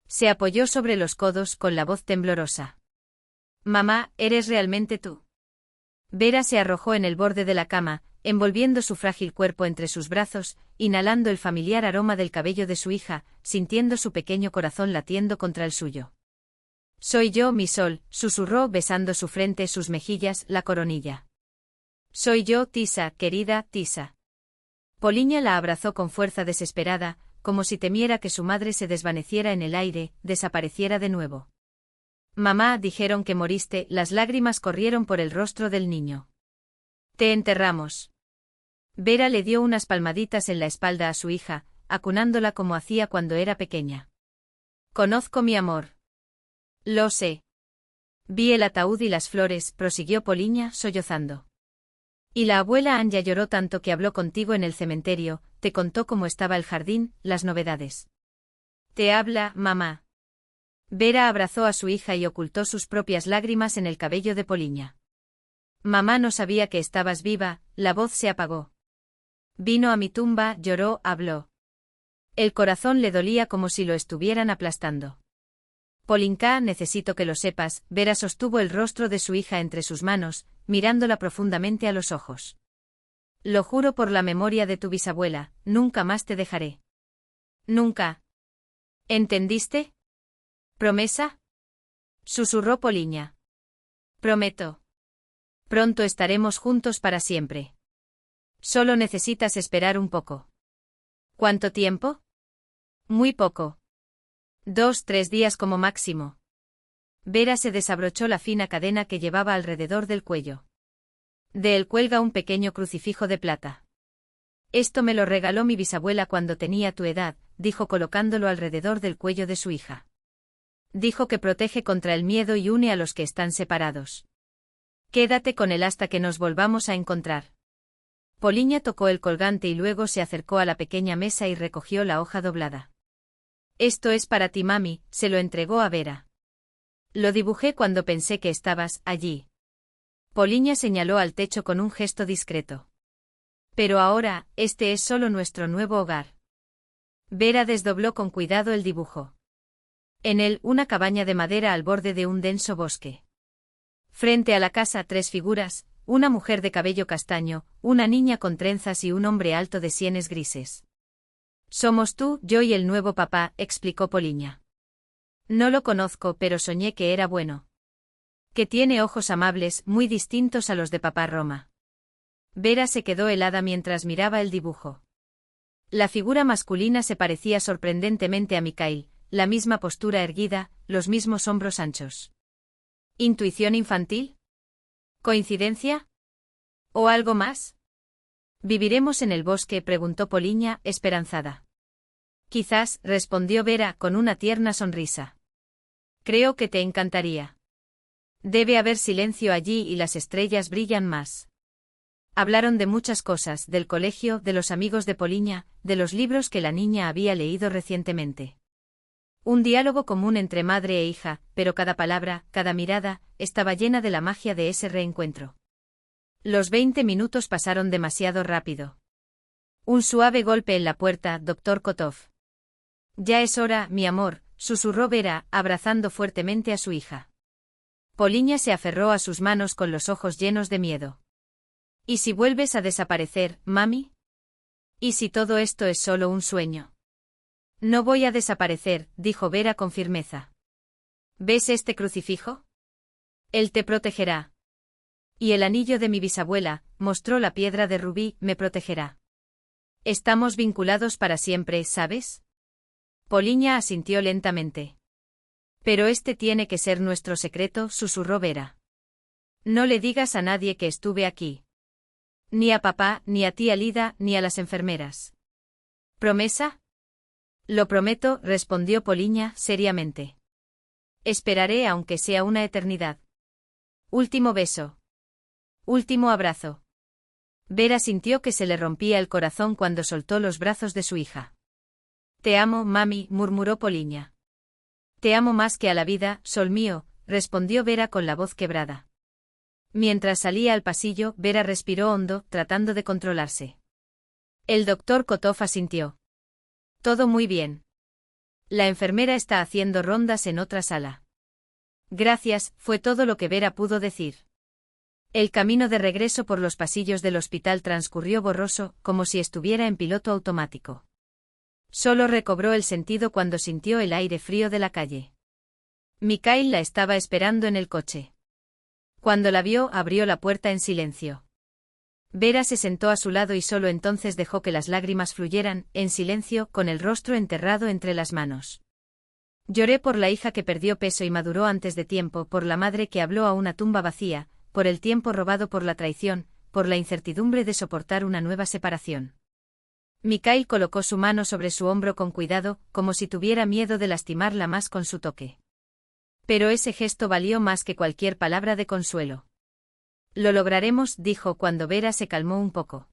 Se apoyó sobre los codos con la voz temblorosa. Mamá, ¿eres realmente tú? Vera se arrojó en el borde de la cama, envolviendo su frágil cuerpo entre sus brazos, inhalando el familiar aroma del cabello de su hija, sintiendo su pequeño corazón latiendo contra el suyo. Soy yo, mi sol, susurró besando su frente, sus mejillas, la coronilla. Soy yo, Tisa, querida, Tisa. Poliña la abrazó con fuerza desesperada, como si temiera que su madre se desvaneciera en el aire, desapareciera de nuevo. Mamá, dijeron que moriste, las lágrimas corrieron por el rostro del niño. Te enterramos. Vera le dio unas palmaditas en la espalda a su hija, acunándola como hacía cuando era pequeña. Conozco mi amor. Lo sé. Vi el ataúd y las flores, prosiguió Poliña, sollozando. Y la abuela Anya lloró tanto que habló contigo en el cementerio, te contó cómo estaba el jardín, las novedades. Te habla, mamá. Vera abrazó a su hija y ocultó sus propias lágrimas en el cabello de Poliña. Mamá no sabía que estabas viva, la voz se apagó. Vino a mi tumba, lloró, habló. El corazón le dolía como si lo estuvieran aplastando. Polinka, necesito que lo sepas, Vera sostuvo el rostro de su hija entre sus manos, mirándola profundamente a los ojos. Lo juro por la memoria de tu bisabuela, nunca más te dejaré. Nunca. ¿Entendiste? ¿Promesa? Susurró Poliña. Prometo. Pronto estaremos juntos para siempre. Solo necesitas esperar un poco. ¿Cuánto tiempo? Muy poco. 2-3 días como máximo. Vera se desabrochó la fina cadena que llevaba alrededor del cuello. De él cuelga un pequeño crucifijo de plata. Esto me lo regaló mi bisabuela cuando tenía tu edad, dijo colocándolo alrededor del cuello de su hija. Dijo que protege contra el miedo y une a los que están separados. Quédate con él hasta que nos volvamos a encontrar. Poliña tocó el colgante y luego se acercó a la pequeña mesa y recogió la hoja doblada. Esto es para ti, mami, se lo entregó a Vera. Lo dibujé cuando pensé que estabas allí. Poliña señaló al techo con un gesto discreto. Pero ahora, este es solo nuestro nuevo hogar. Vera desdobló con cuidado el dibujo. En él, una cabaña de madera al borde de un denso bosque. Frente a la casa, 3 figuras, una mujer de cabello castaño, una niña con trenzas y un hombre alto de sienes grises. Somos tú, yo y el nuevo papá, explicó Poliña. No lo conozco, pero soñé que era bueno. Que tiene ojos amables, muy distintos a los de papá Roma. Vera se quedó helada mientras miraba el dibujo. La figura masculina se parecía sorprendentemente a Mikhail, la misma postura erguida, los mismos hombros anchos. ¿Intuición infantil? ¿Coincidencia? ¿O algo más? ¿Viviremos en el bosque?, preguntó Poliña, esperanzada. Quizás, respondió Vera con una tierna sonrisa. Creo que te encantaría. Debe haber silencio allí y las estrellas brillan más. Hablaron de muchas cosas, del colegio, de los amigos de Poliña, de los libros que la niña había leído recientemente. Un diálogo común entre madre e hija, pero cada palabra, cada mirada, estaba llena de la magia de ese reencuentro. Los 20 minutos pasaron demasiado rápido. Un suave golpe en la puerta, doctor Kotov. Ya es hora, mi amor, susurró Vera, abrazando fuertemente a su hija. Poliña se aferró a sus manos con los ojos llenos de miedo. ¿Y si vuelves a desaparecer, mami? ¿Y si todo esto es solo un sueño? No voy a desaparecer, dijo Vera con firmeza. ¿Ves este crucifijo? Él te protegerá. Y el anillo de mi bisabuela, mostró la piedra de rubí, me protegerá. Estamos vinculados para siempre, ¿sabes? Poliña asintió lentamente. Pero este tiene que ser nuestro secreto, susurró Vera. No le digas a nadie que estuve aquí. Ni a papá, ni a tía Lida, ni a las enfermeras. ¿Promesa? Lo prometo, respondió Poliña seriamente. Esperaré aunque sea una eternidad. Último beso. Último abrazo. Vera sintió que se le rompía el corazón cuando soltó los brazos de su hija. Te amo, mami, murmuró Poliña. Te amo más que a la vida, sol mío, respondió Vera con la voz quebrada. Mientras salía al pasillo, Vera respiró hondo, tratando de controlarse. El doctor Kotov asintió. Todo muy bien. La enfermera está haciendo rondas en otra sala. Gracias, fue todo lo que Vera pudo decir. El camino de regreso por los pasillos del hospital transcurrió borroso, como si estuviera en piloto automático. Solo recobró el sentido cuando sintió el aire frío de la calle. Mikhail la estaba esperando en el coche. Cuando la vio, abrió la puerta en silencio. Vera se sentó a su lado y solo entonces dejó que las lágrimas fluyeran, en silencio, con el rostro enterrado entre las manos. Lloré por la hija que perdió peso y maduró antes de tiempo, por la madre que habló a una tumba vacía, por el tiempo robado por la traición, por la incertidumbre de soportar una nueva separación. Mikhail colocó su mano sobre su hombro con cuidado, como si tuviera miedo de lastimarla más con su toque. Pero ese gesto valió más que cualquier palabra de consuelo. Lo lograremos, dijo cuando Vera se calmó un poco.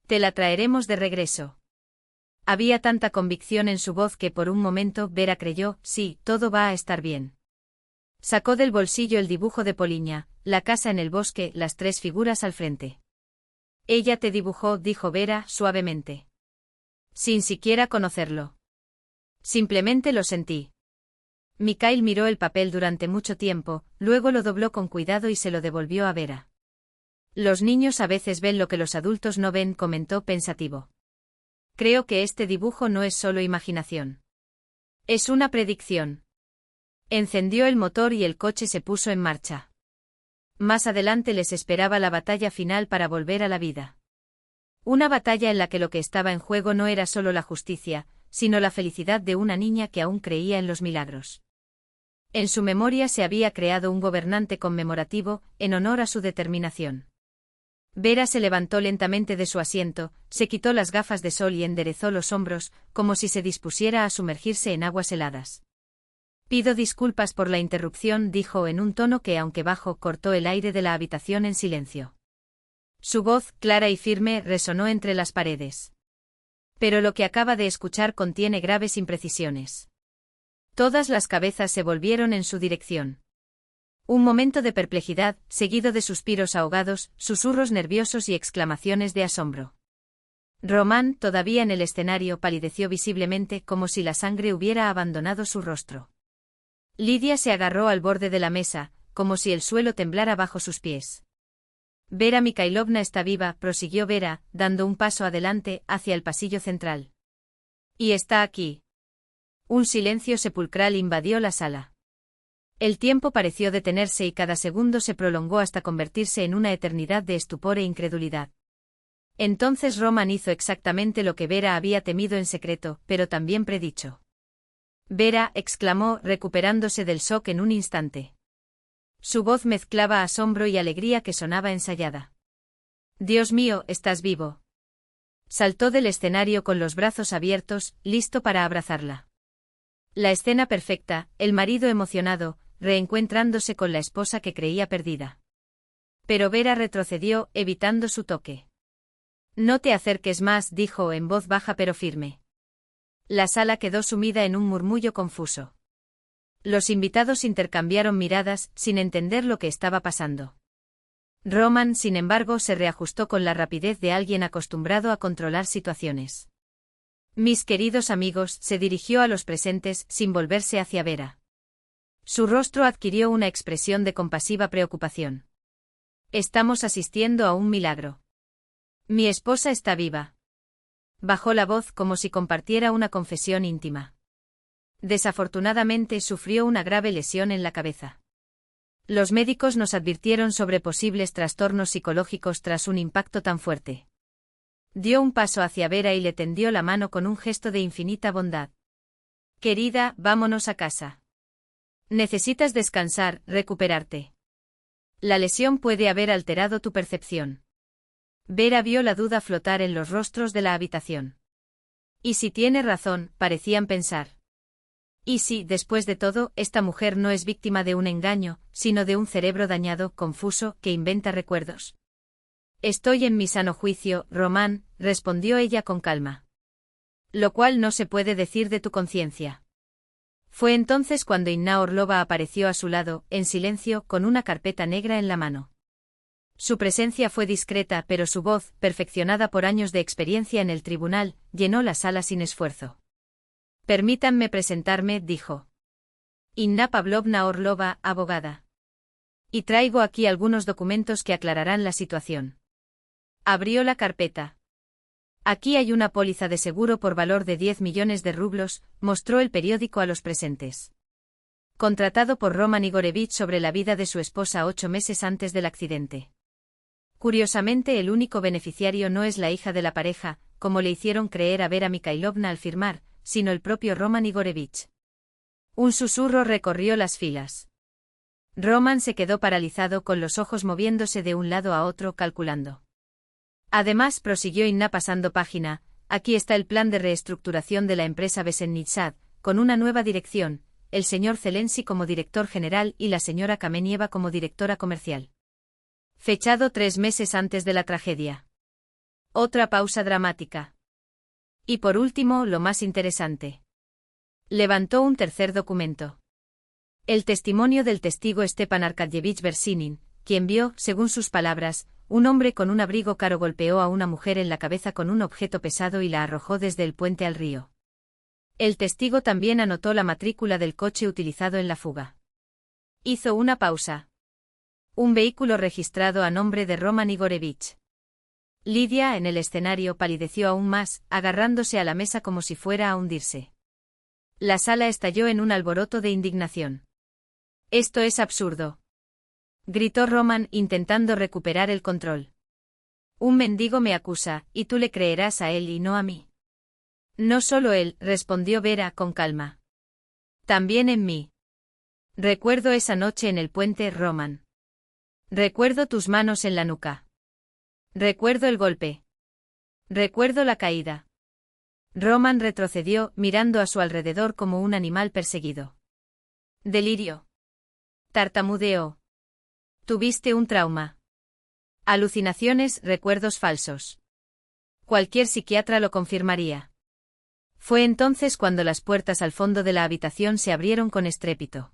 Te la traeremos de regreso. Había tanta convicción en su voz que por un momento Vera creyó, sí, todo va a estar bien. Sacó del bolsillo el dibujo de Poliña, la casa en el bosque, las 3 figuras al frente. Ella te dibujó, dijo Vera, suavemente. Sin siquiera conocerlo. Simplemente lo sentí. Mikhail miró el papel durante mucho tiempo, luego lo dobló con cuidado y se lo devolvió a Vera. Los niños a veces ven lo que los adultos no ven, comentó pensativo. Creo que este dibujo no es solo imaginación. Es una predicción. Encendió el motor y el coche se puso en marcha. Más adelante les esperaba la batalla final para volver a la vida. Una batalla en la que lo que estaba en juego no era solo la justicia, sino la felicidad de una niña que aún creía en los milagros. En su memoria se había creado un gobernante conmemorativo, en honor a su determinación. Vera se levantó lentamente de su asiento, se quitó las gafas de sol y enderezó los hombros, como si se dispusiera a sumergirse en aguas heladas. Pido disculpas por la interrupción, dijo en un tono que, aunque bajo, cortó el aire de la habitación en silencio. Su voz, clara y firme, resonó entre las paredes. Pero lo que acaba de escuchar contiene graves imprecisiones. Todas las cabezas se volvieron en su dirección. Un momento de perplejidad, seguido de suspiros ahogados, susurros nerviosos y exclamaciones de asombro. Román, todavía en el escenario, palideció visiblemente, como si la sangre hubiera abandonado su rostro. Lidia se agarró al borde de la mesa, como si el suelo temblara bajo sus pies. Vera Mikhailovna está viva, prosiguió Vera, dando un paso adelante, hacia el pasillo central. Y está aquí. Un silencio sepulcral invadió la sala. El tiempo pareció detenerse y cada segundo se prolongó hasta convertirse en una eternidad de estupor e incredulidad. Entonces Román hizo exactamente lo que Vera había temido en secreto, pero también predicho. Vera, exclamó, recuperándose del shock en un instante. Su voz mezclaba asombro y alegría que sonaba ensayada. Dios mío, estás vivo. Saltó del escenario con los brazos abiertos, listo para abrazarla. La escena perfecta, el marido emocionado, reencuentrándose con la esposa que creía perdida. Pero Vera retrocedió, evitando su toque. No te acerques más, dijo en voz baja pero firme. La sala quedó sumida en un murmullo confuso. Los invitados intercambiaron miradas, sin entender lo que estaba pasando. Román, sin embargo, se reajustó con la rapidez de alguien acostumbrado a controlar situaciones. Mis queridos amigos, se dirigió a los presentes, sin volverse hacia Vera. Su rostro adquirió una expresión de compasiva preocupación. Estamos asistiendo a un milagro. Mi esposa está viva. Bajó la voz como si compartiera una confesión íntima. Desafortunadamente sufrió una grave lesión en la cabeza. Los médicos nos advirtieron sobre posibles trastornos psicológicos tras un impacto tan fuerte. Dio un paso hacia Vera y le tendió la mano con un gesto de infinita bondad. Querida, vámonos a casa. Necesitas descansar, recuperarte. La lesión puede haber alterado tu percepción. Vera vio la duda flotar en los rostros de la habitación. Y si tiene razón, parecían pensar. Y si, después de todo, esta mujer no es víctima de un engaño, sino de un cerebro dañado, confuso, que inventa recuerdos. Estoy en mi sano juicio, Román, respondió ella con calma. Lo cual no se puede decir de tu conciencia. Fue entonces cuando Inna Orlova apareció a su lado, en silencio, con una carpeta negra en la mano. Su presencia fue discreta, pero su voz, perfeccionada por años de experiencia en el tribunal, llenó la sala sin esfuerzo. Permítanme presentarme, dijo. Inna Pavlovna Orlova, abogada. Y traigo aquí algunos documentos que aclararán la situación. Abrió la carpeta. Aquí hay una póliza de seguro por valor de 10 millones de rublos, mostró el periódico a los presentes. Contratado por Roman Igorevich sobre la vida de su esposa 8 meses antes del accidente. Curiosamente, el único beneficiario no es la hija de la pareja, como le hicieron creer a Vera Mikhailovna al firmar, sino el propio Roman Igorevich. Un susurro recorrió las filas. Roman se quedó paralizado con los ojos moviéndose de un lado a otro calculando. Además, prosiguió Inna pasando página, aquí está el plan de reestructuración de la empresa Besennitsad, con una nueva dirección, el señor Zelensky como director general y la señora Kamenieva como directora comercial. Fechado 3 meses antes de la tragedia. Otra pausa dramática. Y por último, lo más interesante. Levantó un tercer documento. El testimonio del testigo Stepan Arkadyevich Bersinin, quien vio, según sus palabras, un hombre con un abrigo caro golpeó a una mujer en la cabeza con un objeto pesado y la arrojó desde el puente al río. El testigo también anotó la matrícula del coche utilizado en la fuga. Hizo una pausa. Un vehículo registrado a nombre de Roman Igorevich. Lidia, en el escenario, palideció aún más, agarrándose a la mesa como si fuera a hundirse. La sala estalló en un alboroto de indignación. «Esto es absurdo», gritó Roman, intentando recuperar el control. «Un mendigo me acusa, y tú le creerás a él y no a mí». «No solo él», respondió Vera con calma. «También en mí. Recuerdo esa noche en el puente, Roman. Recuerdo tus manos en la nuca. Recuerdo el golpe. Recuerdo la caída». Roman retrocedió, mirando a su alrededor como un animal perseguido. «Delirio». Tartamudeó. «Tuviste un trauma. Alucinaciones, recuerdos falsos. Cualquier psiquiatra lo confirmaría». Fue entonces cuando las puertas al fondo de la habitación se abrieron con estrépito.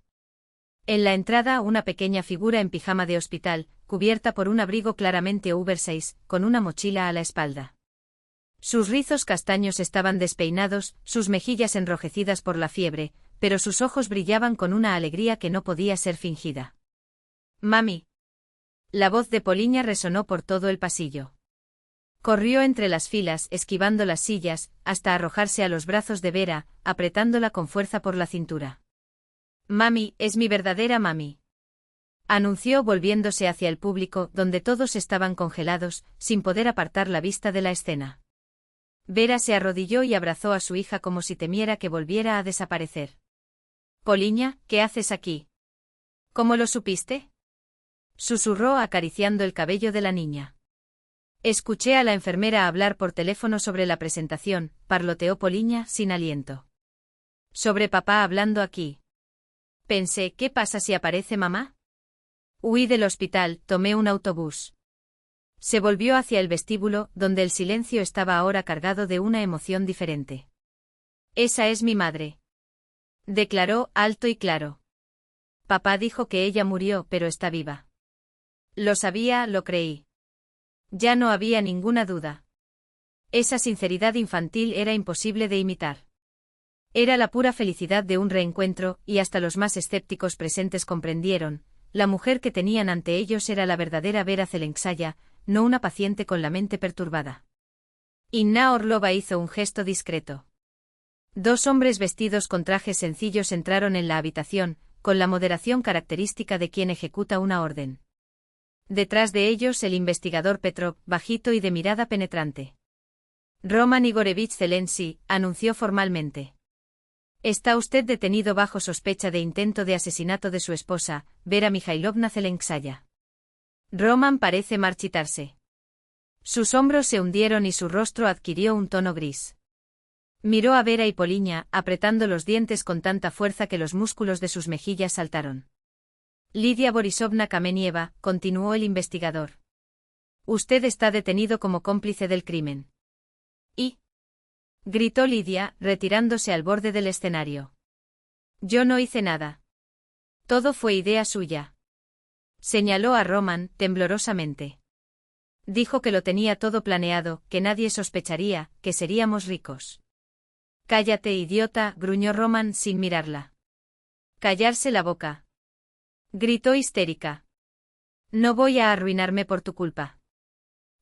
En la entrada, una pequeña figura en pijama de hospital, cubierta por un abrigo claramente oversize, con una mochila a la espalda. Sus rizos castaños estaban despeinados, sus mejillas enrojecidas por la fiebre, pero sus ojos brillaban con una alegría que no podía ser fingida. «Mami». La voz de Poliña resonó por todo el pasillo. Corrió entre las filas, esquivando las sillas, hasta arrojarse a los brazos de Vera, apretándola con fuerza por la cintura. «Mami, es mi verdadera mami», anunció volviéndose hacia el público, donde todos estaban congelados, sin poder apartar la vista de la escena. Vera se arrodilló y abrazó a su hija como si temiera que volviera a desaparecer. «Poliña, ¿qué haces aquí? ¿Cómo lo supiste?», susurró acariciando el cabello de la niña. «Escuché a la enfermera hablar por teléfono sobre la presentación», parloteó Poliña, sin aliento. «Sobre papá hablando aquí. Pensé, ¿qué pasa si aparece mamá?». Huí del hospital, tomé un autobús. Se volvió hacia el vestíbulo, donde el silencio estaba ahora cargado de una emoción diferente. «Esa es mi madre», declaró alto y claro. «Papá dijo que ella murió, pero está viva». Lo sabía, lo creí. Ya no había ninguna duda. Esa sinceridad infantil era imposible de imitar. Era la pura felicidad de un reencuentro, y hasta los más escépticos presentes comprendieron, la mujer que tenían ante ellos era la verdadera Vera Zelenskaya, no una paciente con la mente perturbada. Inna Orlova hizo un gesto discreto. Dos hombres vestidos con trajes sencillos entraron en la habitación, con la moderación característica de quien ejecuta una orden. Detrás de ellos el investigador Petrov, bajito y de mirada penetrante. Roman Igorevich Zelensky, anunció formalmente. Está usted detenido bajo sospecha de intento de asesinato de su esposa, Vera Mikhailovna Zelenskaya. Roman parece marchitarse. Sus hombros se hundieron y su rostro adquirió un tono gris. Miró a Vera y Poliña, apretando los dientes con tanta fuerza que los músculos de sus mejillas saltaron. Lidia Borisovna Kamenieva, continuó el investigador. Usted está detenido como cómplice del crimen. ¿Y? Gritó Lidia, retirándose al borde del escenario. Yo no hice nada. Todo fue idea suya. Señaló a Roman, temblorosamente. Dijo que lo tenía todo planeado, que nadie sospecharía, que seríamos ricos. Cállate, idiota, gruñó Roman sin mirarla. Callarse la boca. Gritó histérica. No voy a arruinarme por tu culpa.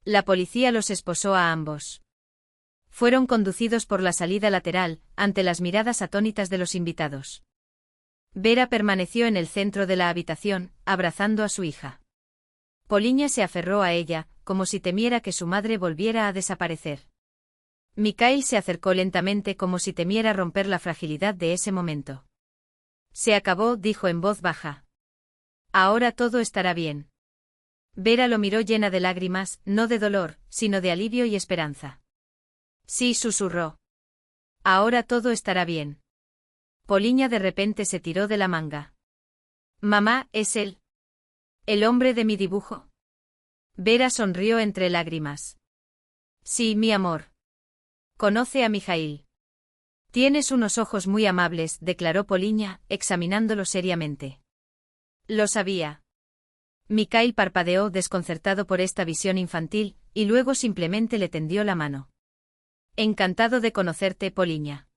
La policía los esposó a ambos. Fueron conducidos por la salida lateral, ante las miradas atónitas de los invitados. Vera permaneció en el centro de la habitación, abrazando a su hija. Poliña se aferró a ella, como si temiera que su madre volviera a desaparecer. Mikhail se acercó lentamente como si temiera romper la fragilidad de ese momento. Se acabó, dijo en voz baja. Ahora todo estará bien. Vera lo miró llena de lágrimas, no de dolor, sino de alivio y esperanza. Sí, susurró. Ahora todo estará bien. Poliña de repente se tiró de la manga. Mamá, ¿es él? ¿El hombre de mi dibujo? Vera sonrió entre lágrimas. Sí, mi amor. Conoce a Mijaíl. Tienes unos ojos muy amables, declaró Poliña, examinándolo seriamente. Lo sabía. Mikhail parpadeó desconcertado por esta visión infantil, y luego simplemente le tendió la mano. Encantado de conocerte, Poliña.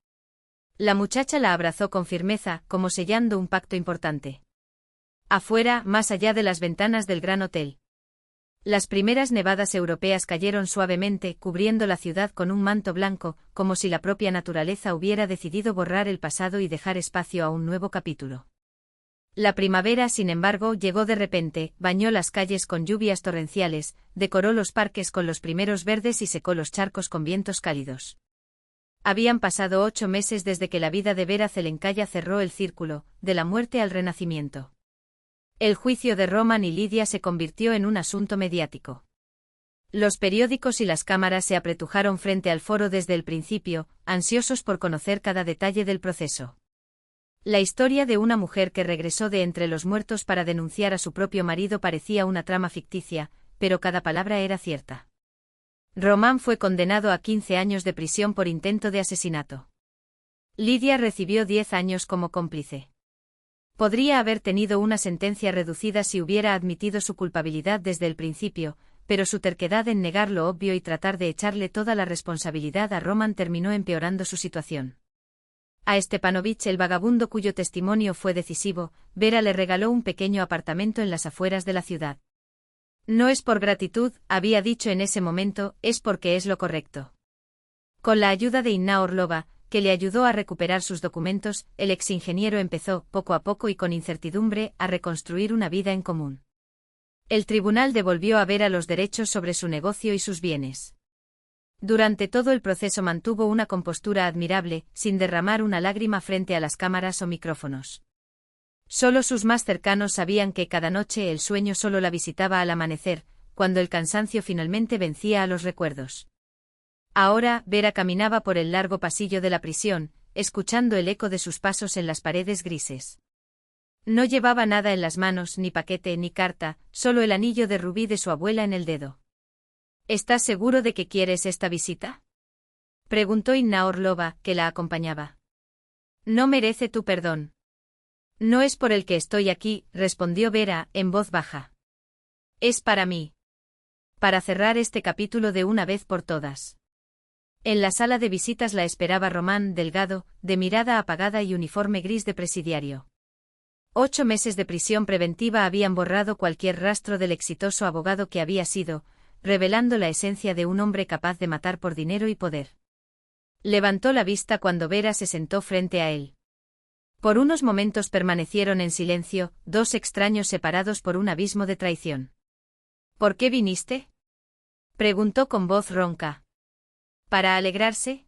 La muchacha la abrazó con firmeza, como sellando un pacto importante. Afuera, más allá de las ventanas del gran hotel. Las primeras nevadas europeas cayeron suavemente, cubriendo la ciudad con un manto blanco, como si la propia naturaleza hubiera decidido borrar el pasado y dejar espacio a un nuevo capítulo. La primavera, sin embargo, llegó de repente, bañó las calles con lluvias torrenciales, decoró los parques con los primeros verdes y secó los charcos con vientos cálidos. Habían pasado 8 meses desde que la vida de Vera Zelenskaya cerró el círculo, de la muerte al renacimiento. El juicio de Roman y Lidia se convirtió en un asunto mediático. Los periódicos y las cámaras se apretujaron frente al foro desde el principio, ansiosos por conocer cada detalle del proceso. La historia de una mujer que regresó de entre los muertos para denunciar a su propio marido parecía una trama ficticia, pero cada palabra era cierta. Roman fue condenado a 15 años de prisión por intento de asesinato. Lidia recibió 10 años como cómplice. Podría haber tenido una sentencia reducida si hubiera admitido su culpabilidad desde el principio, pero su terquedad en negar lo obvio y tratar de echarle toda la responsabilidad a Roman terminó empeorando su situación. A Stepanovich, el vagabundo cuyo testimonio fue decisivo, Vera le regaló un pequeño apartamento en las afueras de la ciudad. No es por gratitud, había dicho en ese momento, es porque es lo correcto. Con la ayuda de Inna Orlova, que le ayudó a recuperar sus documentos, el exingeniero empezó, poco a poco y con incertidumbre, a reconstruir una vida en común. El tribunal devolvió a Vera los derechos sobre su negocio y sus bienes. Durante todo el proceso mantuvo una compostura admirable, sin derramar una lágrima frente a las cámaras o micrófonos. Solo sus más cercanos sabían que cada noche el sueño solo la visitaba al amanecer, cuando el cansancio finalmente vencía a los recuerdos. Ahora, Vera caminaba por el largo pasillo de la prisión, escuchando el eco de sus pasos en las paredes grises. No llevaba nada en las manos, ni paquete ni carta, solo el anillo de rubí de su abuela en el dedo. ¿Estás seguro de que quieres esta visita?, preguntó Inna Orlova, que la acompañaba. No merece tu perdón. No es por el que estoy aquí, respondió Vera, en voz baja. Es para mí. Para cerrar este capítulo de una vez por todas. En la sala de visitas la esperaba Román, delgado, de mirada apagada y uniforme gris de presidiario. 8 meses de prisión preventiva habían borrado cualquier rastro del exitoso abogado que había sido, revelando la esencia de un hombre capaz de matar por dinero y poder. Levantó la vista cuando Vera se sentó frente a él. Por unos momentos permanecieron en silencio, dos extraños separados por un abismo de traición. ¿Por qué viniste?, preguntó con voz ronca. ¿Para alegrarse?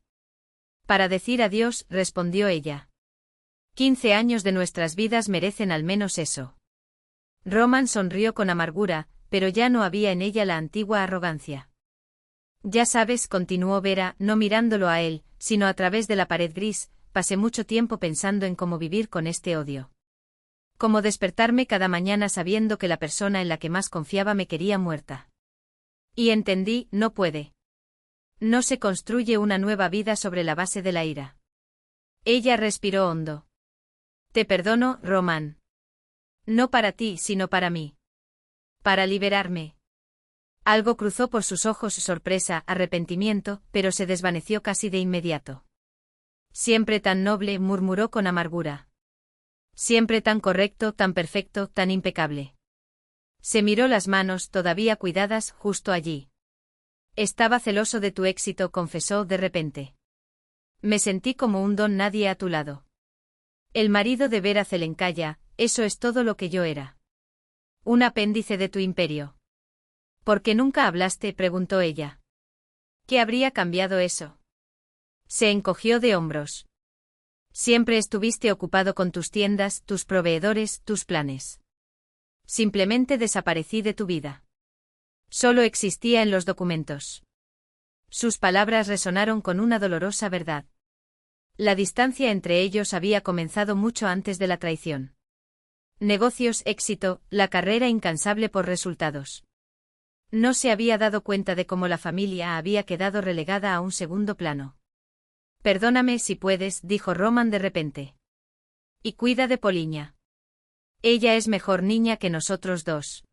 Para decir adiós, respondió ella. 15 años de nuestras vidas merecen al menos eso. Roman sonrió con amargura, pero ya no había en ella la antigua arrogancia. Ya sabes, continuó Vera, no mirándolo a él, sino a través de la pared gris, pasé mucho tiempo pensando en cómo vivir con este odio. Cómo despertarme cada mañana sabiendo que la persona en la que más confiaba me quería muerta. Y entendí, no puede. No se construye una nueva vida sobre la base de la ira. Ella respiró hondo. Te perdono, Roman. No para ti, sino para mí. Para liberarme. Algo cruzó por sus ojos, sorpresa, arrepentimiento, pero se desvaneció casi de inmediato. Siempre tan noble, murmuró con amargura. Siempre tan correcto, tan perfecto, tan impecable. Se miró las manos, todavía cuidadas, justo allí. Estaba celoso de tu éxito, confesó de repente. Me sentí como un don nadie a tu lado. El marido de Vera Zelenkaya, eso es todo lo que yo era. Un apéndice de tu imperio. ¿Por qué nunca hablaste?, preguntó ella. ¿Qué habría cambiado eso? Se encogió de hombros. Siempre estuviste ocupado con tus tiendas, tus proveedores, tus planes. Simplemente desaparecí de tu vida. Solo existía en los documentos. Sus palabras resonaron con una dolorosa verdad. La distancia entre ellos había comenzado mucho antes de la traición. Negocios, éxito, la carrera incansable por resultados. No se había dado cuenta de cómo la familia había quedado relegada a un segundo plano. Perdóname si puedes, dijo Roman de repente. Y cuida de Poliña. Ella es mejor niña que nosotros dos.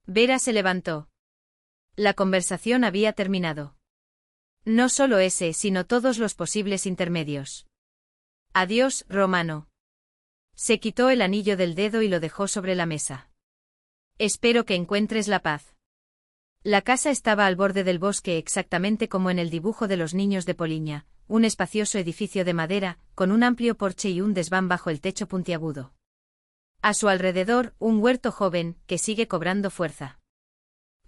Vera se levantó. La conversación había terminado. No solo ese, sino todos los posibles intermedios. Adiós, Romano. Se quitó el anillo del dedo y lo dejó sobre la mesa. Espero que encuentres la paz. La casa estaba al borde del bosque exactamente como en el dibujo de los niños de Poliña, un espacioso edificio de madera, con un amplio porche y un desván bajo el techo puntiagudo. A su alrededor, un huerto joven, que sigue cobrando fuerza.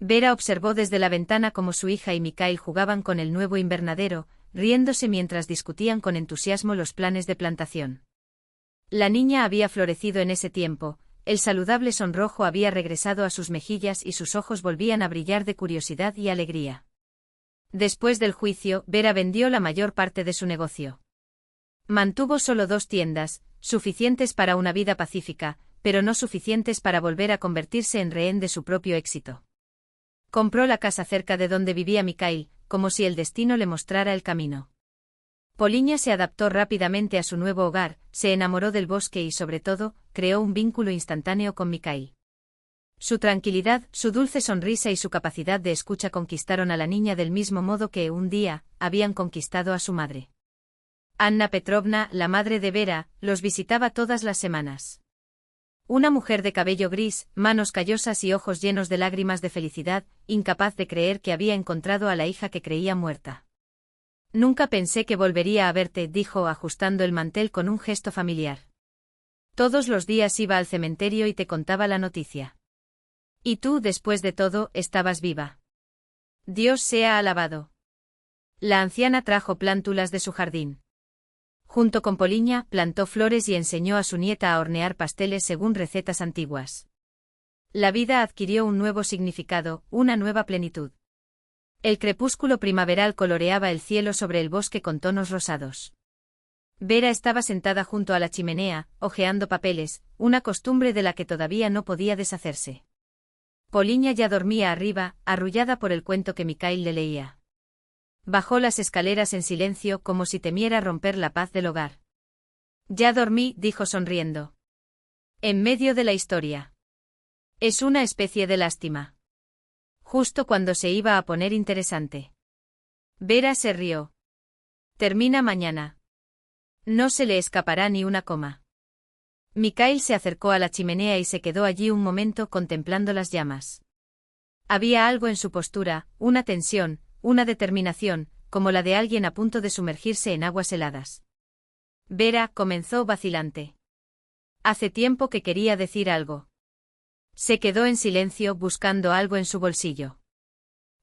Vera observó desde la ventana cómo su hija y Mikhail jugaban con el nuevo invernadero, riéndose mientras discutían con entusiasmo los planes de plantación. La niña había florecido en ese tiempo, el saludable sonrojo había regresado a sus mejillas y sus ojos volvían a brillar de curiosidad y alegría. Después del juicio, Vera vendió la mayor parte de su negocio. Mantuvo solo 2 tiendas, suficientes para una vida pacífica, pero no suficientes para volver a convertirse en rehén de su propio éxito. Compró la casa cerca de donde vivía Mikhail, como si el destino le mostrara el camino. Poliña se adaptó rápidamente a su nuevo hogar, se enamoró del bosque y sobre todo, creó un vínculo instantáneo con Mikhail. Su tranquilidad, su dulce sonrisa y su capacidad de escucha conquistaron a la niña del mismo modo que, un día, habían conquistado a su madre. Anna Petrovna, la madre de Vera, los visitaba todas las semanas. Una mujer de cabello gris, manos callosas y ojos llenos de lágrimas de felicidad, incapaz de creer que había encontrado a la hija que creía muerta. Nunca pensé que volvería a verte, dijo ajustando el mantel con un gesto familiar. Todos los días iba al cementerio y te contaba la noticia. Y tú, después de todo, estabas viva. Dios sea alabado. La anciana trajo plántulas de su jardín. Junto con Poliña, plantó flores y enseñó a su nieta a hornear pasteles según recetas antiguas. La vida adquirió un nuevo significado, una nueva plenitud. El crepúsculo primaveral coloreaba el cielo sobre el bosque con tonos rosados. Vera estaba sentada junto a la chimenea, hojeando papeles, una costumbre de la que todavía no podía deshacerse. Poliña ya dormía arriba, arrullada por el cuento que Mikhail le leía. Bajó las escaleras en silencio como si temiera romper la paz del hogar. Ya dormí, dijo sonriendo. En medio de la historia. Es una especie de lástima. Justo cuando se iba a poner interesante. Vera se rió. Termina mañana. No se le escapará ni una coma. Mikhail se acercó a la chimenea y se quedó allí un momento contemplando las llamas. Había algo en su postura, una tensión, una determinación, como la de alguien a punto de sumergirse en aguas heladas. Vera comenzó vacilante. Hace tiempo que quería decir algo. Se quedó en silencio buscando algo en su bolsillo.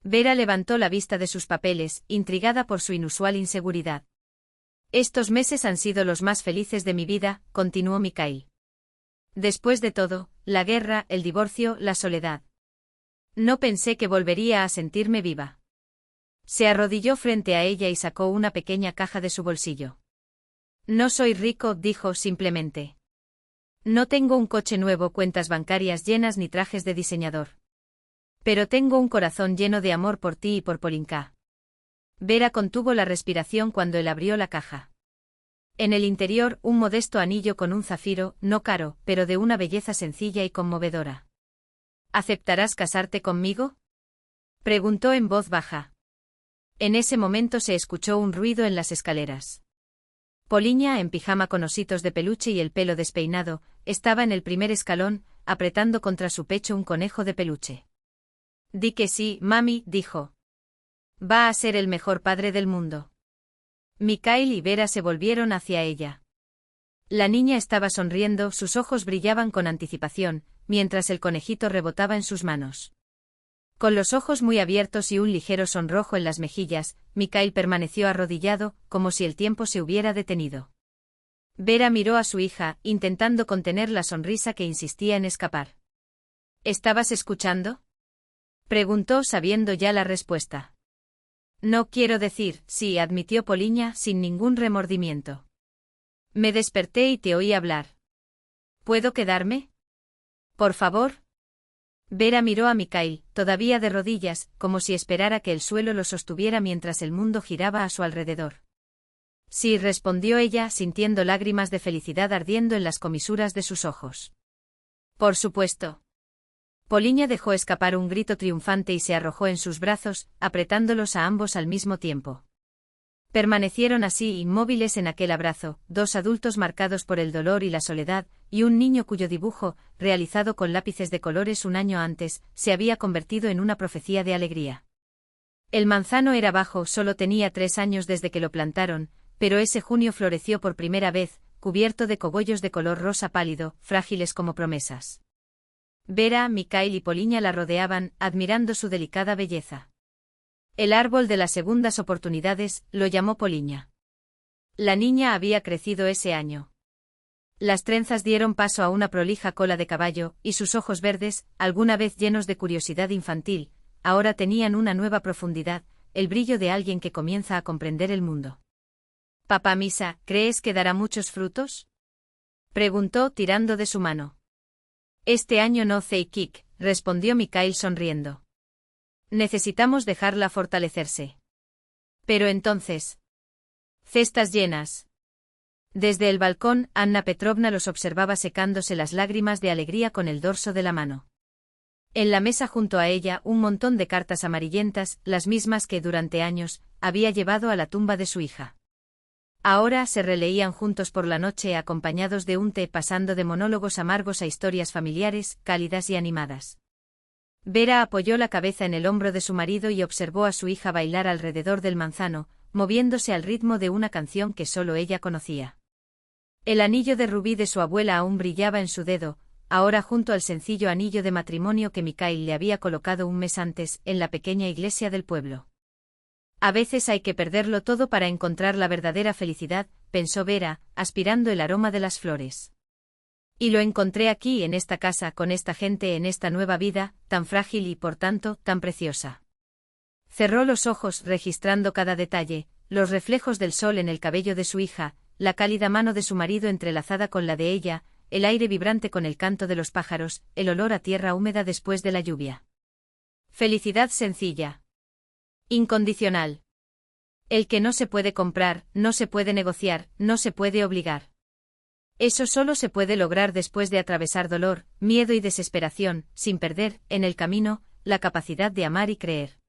Vera levantó la vista de sus papeles, intrigada por su inusual inseguridad. Estos meses han sido los más felices de mi vida, continuó Mikhail. Después de todo, la guerra, el divorcio, la soledad. No pensé que volvería a sentirme viva. Se arrodilló frente a ella y sacó una pequeña caja de su bolsillo. No soy rico, dijo simplemente. No tengo un coche nuevo, cuentas bancarias llenas ni trajes de diseñador. Pero tengo un corazón lleno de amor por ti y por Polinka. Vera contuvo la respiración cuando él abrió la caja. En el interior, un modesto anillo con un zafiro, no caro, pero de una belleza sencilla y conmovedora. ¿Aceptarás casarte conmigo?, preguntó en voz baja. En ese momento se escuchó un ruido en las escaleras. Poliña, en pijama con ositos de peluche y el pelo despeinado, estaba en el primer escalón, apretando contra su pecho un conejo de peluche. Di que sí, mami, dijo. Va a ser el mejor padre del mundo. Mikhail y Vera se volvieron hacia ella. La niña estaba sonriendo, sus ojos brillaban con anticipación, mientras el conejito rebotaba en sus manos. Con los ojos muy abiertos y un ligero sonrojo en las mejillas, Mikhail permaneció arrodillado, como si el tiempo se hubiera detenido. Vera miró a su hija, intentando contener la sonrisa que insistía en escapar. ¿Estabas escuchando?, preguntó sabiendo ya la respuesta. No quiero decir, sí, admitió Poliña sin ningún remordimiento. Me desperté y te oí hablar. ¿Puedo quedarme?, por favor. Vera miró a Mikhail, todavía de rodillas, como si esperara que el suelo lo sostuviera mientras el mundo giraba a su alrededor. Sí, respondió ella, sintiendo lágrimas de felicidad ardiendo en las comisuras de sus ojos. Por supuesto. Poliña dejó escapar un grito triunfante y se arrojó en sus brazos, apretándolos a ambos al mismo tiempo. Permanecieron así inmóviles en aquel abrazo, dos adultos marcados por el dolor y la soledad, y un niño cuyo dibujo, realizado con lápices de colores un año antes, se había convertido en una profecía de alegría. El manzano era bajo, solo tenía 3 años desde que lo plantaron, pero ese junio floreció por primera vez, cubierto de cogollos de color rosa pálido, frágiles como promesas. Vera, Mikhail y Poliña la rodeaban, admirando su delicada belleza. El árbol de las segundas oportunidades, lo llamó Poliña. La niña había crecido ese año. Las trenzas dieron paso a una prolija cola de caballo, y sus ojos verdes, alguna vez llenos de curiosidad infantil, ahora tenían una nueva profundidad, el brillo de alguien que comienza a comprender el mundo. «Papá Misa, ¿crees que dará muchos frutos?», preguntó tirando de su mano. «Este año no, Zeikik», respondió Mikhail sonriendo. «Necesitamos dejarla fortalecerse». «Pero entonces». «Cestas llenas». Desde el balcón, Anna Petrovna los observaba secándose las lágrimas de alegría con el dorso de la mano. En la mesa junto a ella, un montón de cartas amarillentas, las mismas que durante años había llevado a la tumba de su hija. Ahora se releían juntos por la noche acompañados de un té, pasando de monólogos amargos a historias familiares, cálidas y animadas. Vera apoyó la cabeza en el hombro de su marido y observó a su hija bailar alrededor del manzano, moviéndose al ritmo de una canción que solo ella conocía. El anillo de rubí de su abuela aún brillaba en su dedo, ahora junto al sencillo anillo de matrimonio que Mikhail le había colocado un mes antes, en la pequeña iglesia del pueblo. A veces hay que perderlo todo para encontrar la verdadera felicidad, pensó Vera, aspirando el aroma de las flores. Y lo encontré aquí en esta casa, con esta gente, en esta nueva vida, tan frágil y por tanto, tan preciosa. Cerró los ojos registrando cada detalle, los reflejos del sol en el cabello de su hija, la cálida mano de su marido entrelazada con la de ella, el aire vibrante con el canto de los pájaros, el olor a tierra húmeda después de la lluvia. Felicidad sencilla. Incondicional. El que no se puede comprar, no se puede negociar, no se puede obligar. Eso solo se puede lograr después de atravesar dolor, miedo y desesperación, sin perder, en el camino, la capacidad de amar y creer.